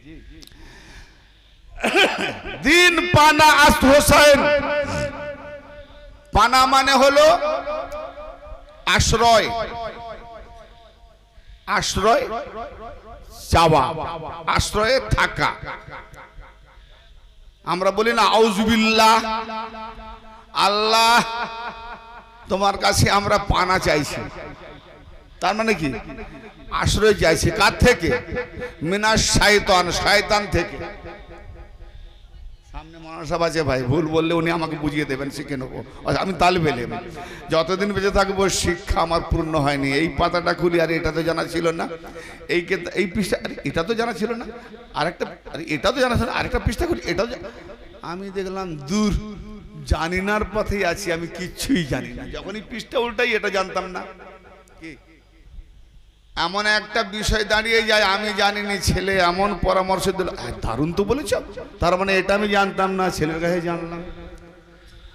দিন পানা আস্ত হোসেন। পানা মানে হলো আশ্রয়, আশ্রয় চাওয়া, আশ্রয়ে থাকা। আমরা বলি না আউযুবিল্লাহ, আল্লাহ তোমার কাছে আমরা পানা চাইছি, তার মানে কি? আশ্রয় চাইছি। কার থেকে? মিনাশ শাইতান, শয়তান থেকে। সামনে মহাসভা আছে ভাই, ভুল বললে উনি আমাকে বুঝিয়ে দেবেন, শিখে নেবো। আমি তালিবে এলেম, যতদিন বেঁচে থাকবো শিক্ষা আমার পূর্ণ হয়নি। এই পাতাটা খুলি, আর এটা তো জানা ছিল না, এই পৃষ্ঠা এটা তো জানা ছিল না, আরেকটা এটা তো জানা ছিল না, আরেকটা পৃষ্ঠা খুলি, এটাও আমি দেখলাম দূর জানি নার পথেই আছি, আমি কিচ্ছুই জানি না। যখনই পৃষ্ঠা উল্টাই এটা জানতাম না। কি এমন একটা বিষয় দাঁড়িয়ে যায়, আমি জানিনি, ছেলে এমন পরামর্শ দিল, দারুণ তো বলেছ, তার মানে এটা আমি জানতাম না, ছেলের কাছে জানলাম।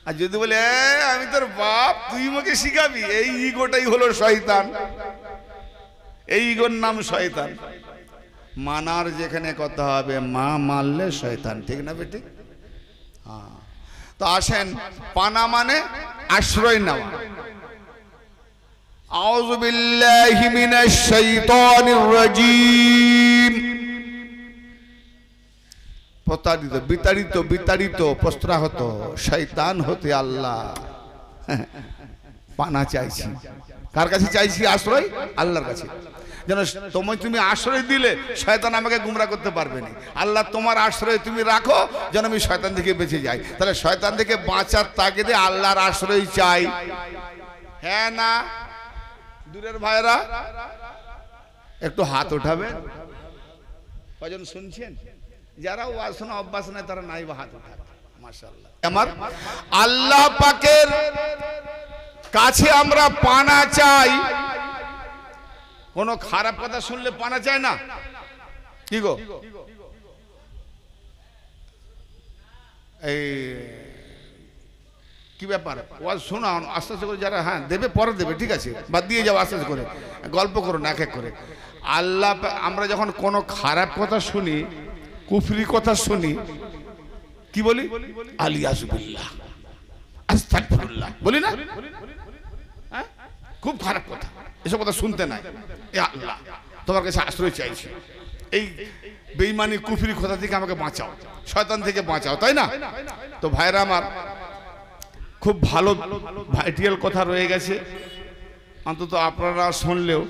আর যদি বলে আমি তোর বাপ, তুই আমাকে শিখাবি, এই ইগোটাই হলো শয়তান, এই ইগোর নাম শয়তান। মানার যেখানে কথা হবে, মা মানলে শয়তান, ঠিক না বেটি? হ্যাঁ। তো আসেন, পানা মানে আশ্রয় নেওয়া। আউযু বিল্লাহি মিনাশ শাইতানির রাজীম। প্রতারিত, বিতাড়িত, বিতাড়িত, প্রস্ত্রাহত শয়তান হতে আল্লাহ পানা চাইছি। কার কাছে চাইছি আশ্রয়? আল্লাহর কাছে। যেন তুমি আশ্রয় দিলে শয়তান আমাকে গুমরা করতে পারবে না। আল্লাহ তোমার আশ্রয় তুমি রাখো, যেন আমি শয়তান থেকে বেঁচে যাই। তাহলে শয়তান থেকে বাঁচার তাগিদে আল্লাহর আশ্রয় চাই, হ্যাঁ না? দূরের ভাইরা একটু হাত উঠাবেন। কজন শুনছেন? যারা ওয়াজ শোনা অভ্যাস নাই তারা নাই বা হাত উঠাবে। মাশাআল্লাহ। আমার আল্লাহ পাকের কাছে আমরা পানা চাই। কোনো খারাপ কথা শুনলে পানা চাই না? কি গো এই কি ব্যাপার ওয়াজ শোনা আস্তে আস্তে করে যারা হ্যাঁ দেবে পরে দেবে ঠিক আছে বাদ দিয়ে যাও আস্তে আস্তে করে গল্প করো না এক এক করে আল্লাহ আমরা যখন কোনো খারাপ কথা শুনি কুফরি কথা শুনি কি বলি আলিয়াজুবিল্লাহ আস্তাগফিরুল্লাহ বলি না হ্যাঁ খুব খারাপ কথা এসব কথা শুনতে নাই এ আল্লাহ তোমার কাছে আশ্রয় চাইছি এই বেঈমানি কুফরি কথা থেকে আমাকে বাঁচাও শয়তান থেকে বাঁচাও তাই না তো ভাইরা আমার খুব ভালো ভাইটিয়াল কথা রয়ে গেছে অন্তত আপনারা শুনলেও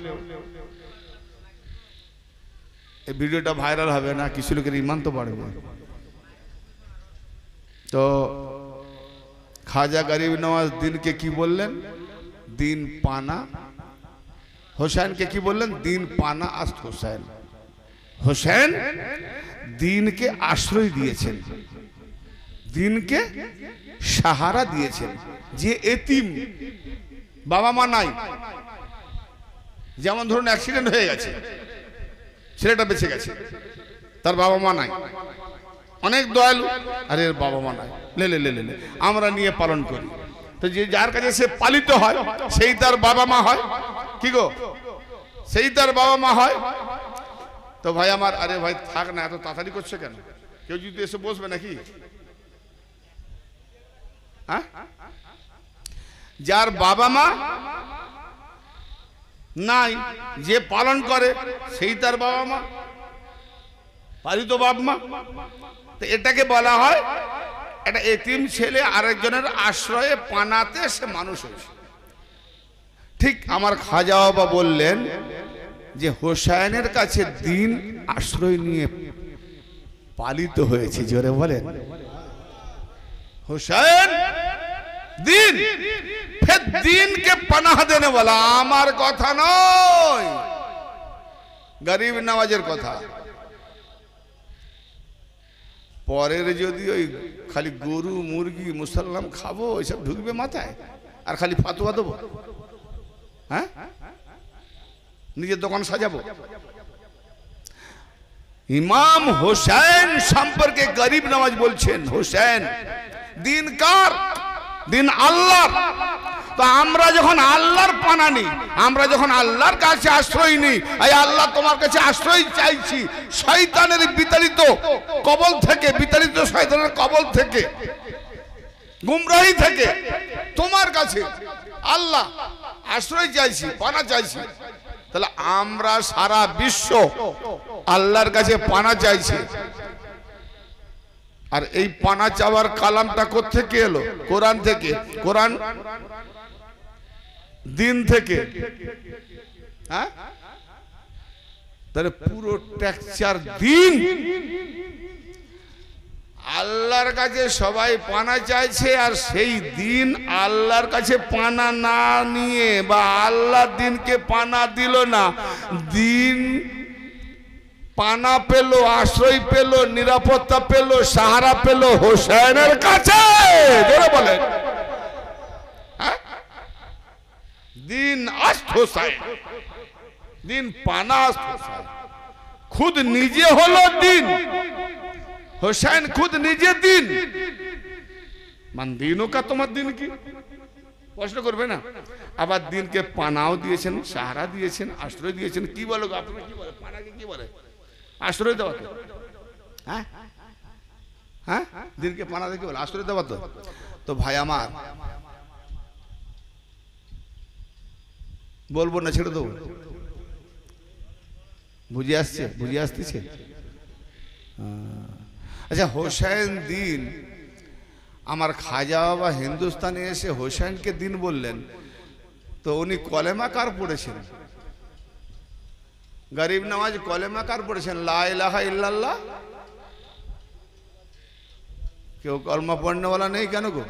এই ভিডিওটা ভাইরাল হবে না কিছু লোকের ঈমান তো বাড়বে তো খাজা গরিব নওয়াজ দিনকে কি বললেন দিন পানা হোসেনকে কি বললেন দিন পানা আস্ত হোসেন হোসেন দিনকে আশ্রয় দিয়েছেন দিনকে সাহারা দিয়েছেন যে এতিম বাবা মা নাই যেমন ধরুন অ্যাক্সিডেন্ট হয়ে গেছে ছেলেটা বেঁচে গেছে তার বাবা মা নাই অনেক দয়ালু আরে বাবা মা নাই লে লে লে লে আমরা নিয়ে পালন করি তো যে যার কাছে সে পালিত হয় সেই তার বাবা মা হয় কি গো সেই তার বাবা মা হয় তো ভাই আমার আরে ভাই থাক না এত তাড়াতাড়ি করছে কেন কেউ যদি এসে বসবে নাকি হ্যাঁ যার বাবা মা নাই যে পালন করে সেই তার বাবা মা পালিত বাবা মা তো এটাকে বলা হয় এটা এতিম ছেলে আরেকজনের আশ্রয়ে পানাতে সে মানুষ হয়েছে ঠিক আমার খাজা বাবা বললেন যে হোসেনের কাছে দিন আশ্রয় নিয়ে পালিত হয়েছে জোরে বলেন হোসেন দিন फिर दीन के पनाह देने वाला आमार कथा नय गरीब नवाजेर कथा পরের যদি ওই খালি গরু মুরগি মুসলমান খাবো এসব ঢুকবে মাথায় আর খালি ফাতুয়া দেবো হ্যাঁ নিজের দোকান সাজাবো ইমাম হোসেন সম্পর্কে গরিব নওয়াজ বলছেন হোসেন দিন কার দিন আল্লাহর তো আমরা যখন আল্লাহর পানা নিই আমরা যখন আল্লাহর কাছে আশ্রয় নিই এই আল্লাহ তোমার কাছে আশ্রয় চাইছি শয়তানের বিতাড়িত কবল থেকে বিতাড়িত শয়তানের কবল থেকে গুমরাহি থেকে তোমার কাছে আল্লাহ আশ্রয় চাইছি পানা চাইছি তাহলে আমরা সারা বিশ্ব আল্লাহর কাছে পানা চাইছি আর এই পানা চাওয়ার কালামটা কোত্থেকে এলো কোরআন থেকে কোরআন দিন থেকে হ্যাঁ তাহলে পুরো টেক্সচার দিন আল্লাহর কাছে সবাই পানা চাইছে আর সেই দিন আল্লাহর কাছে পানা না নিয়ে বা আল্লাহ দিনকে পানা দিল না দিন পানা পেল আশ্রয় পেল নিরাপত্তা পেল সাহারা পেল হোসেনের কাছে জোরে বলেন दिन अस्त হোসেন दिन पाना अस्त হোসেন खुद निजे हलो दिन হোসেন खुद निजे दिन मान दिनों का तुम्हार दिन की प्रश्न करबे ना আবার দিনকে পানাও দিয়েছেন সাহারা দিয়েছেন আশ্রয় দিয়েছেন কি বলো আপনারা কি বলে পানাকে কি বলে আশ্রয় দেওয়া তো হ্যাঁ হ্যাঁ দিনকে পানা দিয়ে কি বলে আশ্রয় দেওয়া তো ভাই আমার বলবো না ছেড়ে দেবো বুঝে আসতেছে আচ্ছা হোসেন দিন আমার খাজা বাবা হিন্দুস্তানে এসে হোসেনকে দিন বললেন তো উনি কলেমা কার পড়েছেন গরিব নওয়াজ কলেমা কার পড়েছেন লা ইলাহা ইল্লাল্লাহ কেউ কলমা পড়নেওয়ালা নেই কেন গো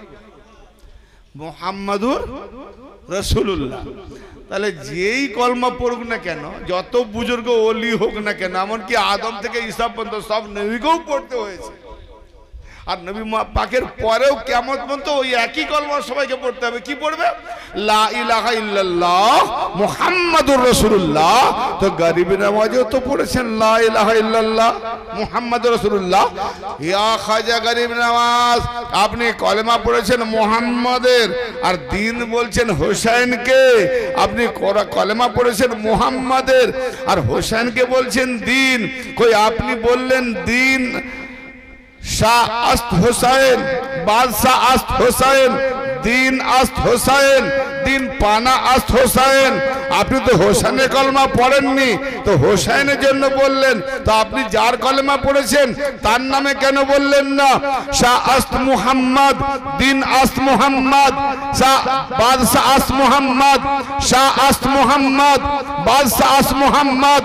মুহাম্মাদুর রাসূলুল্লাহ তাহলে যেই কলমা পড়ুক না কেন যত বুজুর্গ ওলি হোক না কেন এমনকি আদম থেকে ঈসা পর্যন্ত সব নবীকেও পড়তে হয়েছে আর নবী পাকের পরেও কিয়ামত পর্যন্ত ওই একই কলমা সবাইকে পড়তে হবে। কি পড়বে? লা ইলাহা ইল্লাল্লাহ মুহাম্মাদুর রাসূলুল্লাহ। তো গরিব নওয়াজও তো পড়েছেন লা ইলাহা ইল্লাল্লাহ মুহাম্মাদুর রাসূলুল্লাহ। ইয়া খাজা গরিব নওয়াজ, আপনি কলেমা পড়েছেন মুহাম্মাদের আর দিন বলছেন হোসেনকে। আপনি কলেমা পড়েছেন মুহাম্মাদের আর হোসেনকে বলছেন দিন। কই আপনি বললেন দিন শাহ আস্ত হোসেন, বাদশাহ আস্ত হোসেন, দিন আস্ত হোসেন, দিন পানা আস্ত হোসেন। আপনি তো হোসেনের কলমা পড়েননি, তো হোসেনের জন্য বললেন। তো আপনি যার কলমা পড়েছেন তার নামে কেন বললেন না শাহ আস্ত মুহাম্মদ, দিন আস্ত মুহাম্মদ, শাহ বাদশাহ আস্ত মুহাম্মদ, শাহ আস্ত মুহাম্মদ, বাদশাহ আস্ত মুহাম্মদ,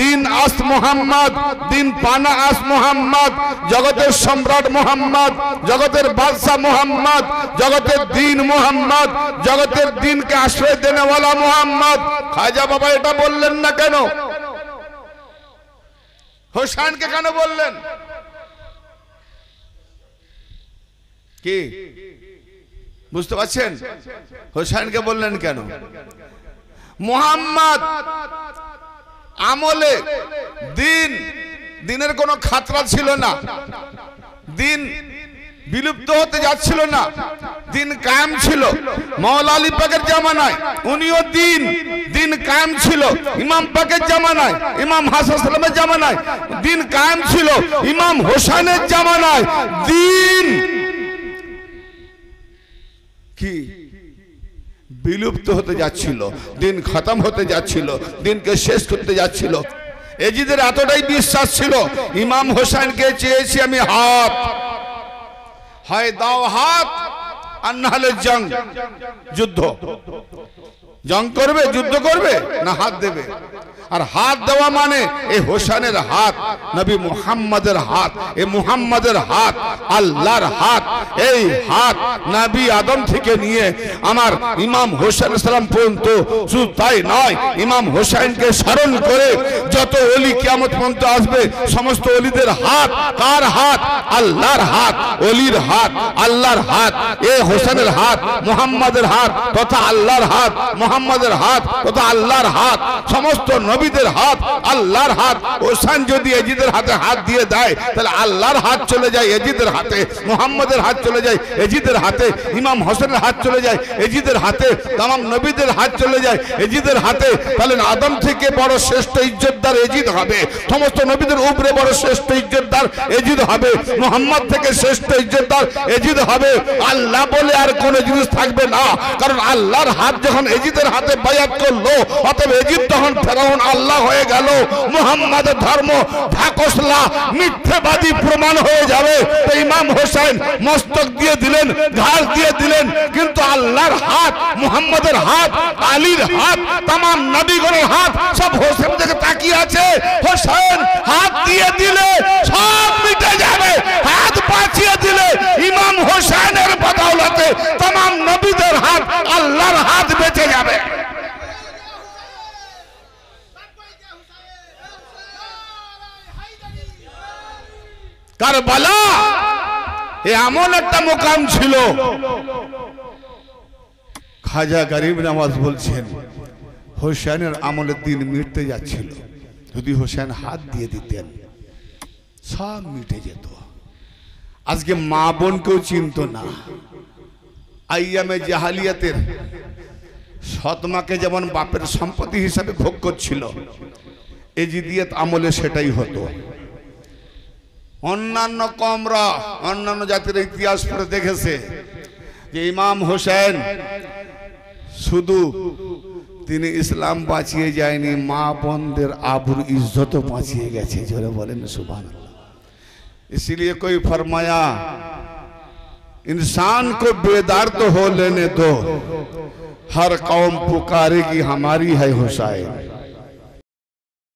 দিন আস্ত মুহাম্মদ, দিন পানা আস্ত মুহাম্মদ, জগতের সম্রাট মুহাম্মদ, জগতের বাদশাহ মুহাম্মদ, জগতের দিন মুহাম্মদ, জগতের দিনকে আশ্রয় দেনেওয়ালা মুহাম্মদ। খাজা বাবা এটা বললেন না কেন? হোসেনকে কেন বললেন? কি বুঝতে পারছেন? হোসেনকে বললেন কেন? মুহাম্মদ আমলে দিনের কোনো খাতরা ছিল না, দিন বিলুপ্ত হতে যাচ্ছিল না, দিন কায়েম ছিল। মাওলা আলী পাকের জামানায় উনিও দিন কায়েম ছিল। ইমাম পাকের জামানায়, ইমাম হাসান সালামের জামানায় দিন কায়েম ছিল। ইমাম হোসেনের জামানায় দিন কি বিলুপ্ত হতে যাচ্ছিল, দিন খতম হতে যাচ্ছিল, দিনকে শেষ করতে যাচ্ছিল। এজিদের এতটাই বিশ্বাস ছিল, ইমাম হোসেনকে চেয়েছি আমি হাত, হয় দাও হাত আর না হলে জং, যুদ্ধ। জং করবে, যুদ্ধ করবে না হাত দেবে। আর হাত দেওয়া মানে এই হোসেনের হাত, নবী মুহাম্মাদের হাত, এই মুহাম্মাদের হাত আল্লাহর হাত। এই হাত নবী আদম থেকে নিয়ে আমার ইমাম হোসেন সালাম পর্যন্ত। শুধু তাই নয়, ইমাম হোসেনকে স্মরণ করে যত ওলি কিয়ামত পর্যন্ত আসবে সমস্ত ওলিদের হাত কার হাত? আল্লাহর হাত, ওলির হাত, আল্লাহর হাত। এই হোসেনের হাত মুহাম্মাদের হাত তথা আল্লাহর হাত, মুহাম্মাদের হাত তথা আল্লাহর হাত, সমস্ত নবীদের হাত আল্লাহর হাত। হোসেন যদি এজিদের হাতে হাত দিয়ে দেয় তাহলে আল্লাহর হাত চলে যায় এজিদের হাতে, মুহাম্মাদের হাত চলে যায় এজিদের হাতে, ইমাম হোসেনের হাত চলে যায় এজিদের হাতে, तमाम নবীদের হাত চলে যায় এজিদের হাতে। তাহলে আদম থেকে বড় শ্রেষ্ঠ ইজ্জতদার এজিদ হবে, সমস্ত নবীদের উপরে বড় শ্রেষ্ঠ ইজ্জতদার এজিদ হবে, মুহাম্মদ থেকে শ্রেষ্ঠ ইজ্জতদার এজিদ হবে। আল্লাহ বলে আর কোনো জিনিস থাকবে না, কারণ আল্লাহর হাত যখন এজিদের হাতে বায়াত করলো, অতএব এজিদ তখন ফেরাউন আল্লাহ হয়ে গেল। মুহাম্মাদের ধর্ম ঢাকসলা মিথ্যাবাদী প্রমাণ হয়ে যাবে। তো ইমাম হোসেন মস্তক দিয়ে দিলেন, ঘাস দিয়ে দিলেন, কিন্তু আল্লাহর হাত, মুহাম্মাদের হাত, আলীর হাত, तमाम নবীগণের হাত সব হোসেন থেকে তাকিয়ে আছে। হোসেন হাত দিয়ে দিলে সব মিটে যাবে, হাত বাঁচিয়ে দিলে ইমাম হোসেনের বদৌলতে तमाम নবীদের হাত, আল্লাহর হাত বেঁচে যাবে। কারবালা এমন একটা মুকাম ছিল। খাজা গরিব নওয়াজ বলছেন হোসেনের আমলের দিন মিটতে যাচ্ছিল, যদি হোসেন হাত দিয়ে দিতেন সব মিটে যেত। আজকে মা বোনকেও চিনত না। আইয়ামে জাহালিয়াতের সৎমাকে যেমন বাপের সম্পত্তি হিসাবে ভোগ করছিল, এজিদিয়াত আমলে সেটাই হতো। অন্যান্য কমরা, অন্যান্য জাতির ইতিহাস পড়ে দেখেছে যে ইমাম হোসেন শুধু তিনি ইসলাম বাঁচিয়ে যায়নি, মা বোনদের আবরু ইজ্জত বাঁচিয়ে গেছে। জোরে বলেন সুবহানাল্লাহ। इसलिए कोई फरमाया इंसान को बेदार तो हो लेने दो, हर कौम पुकारेगी हमारी है हुसैन।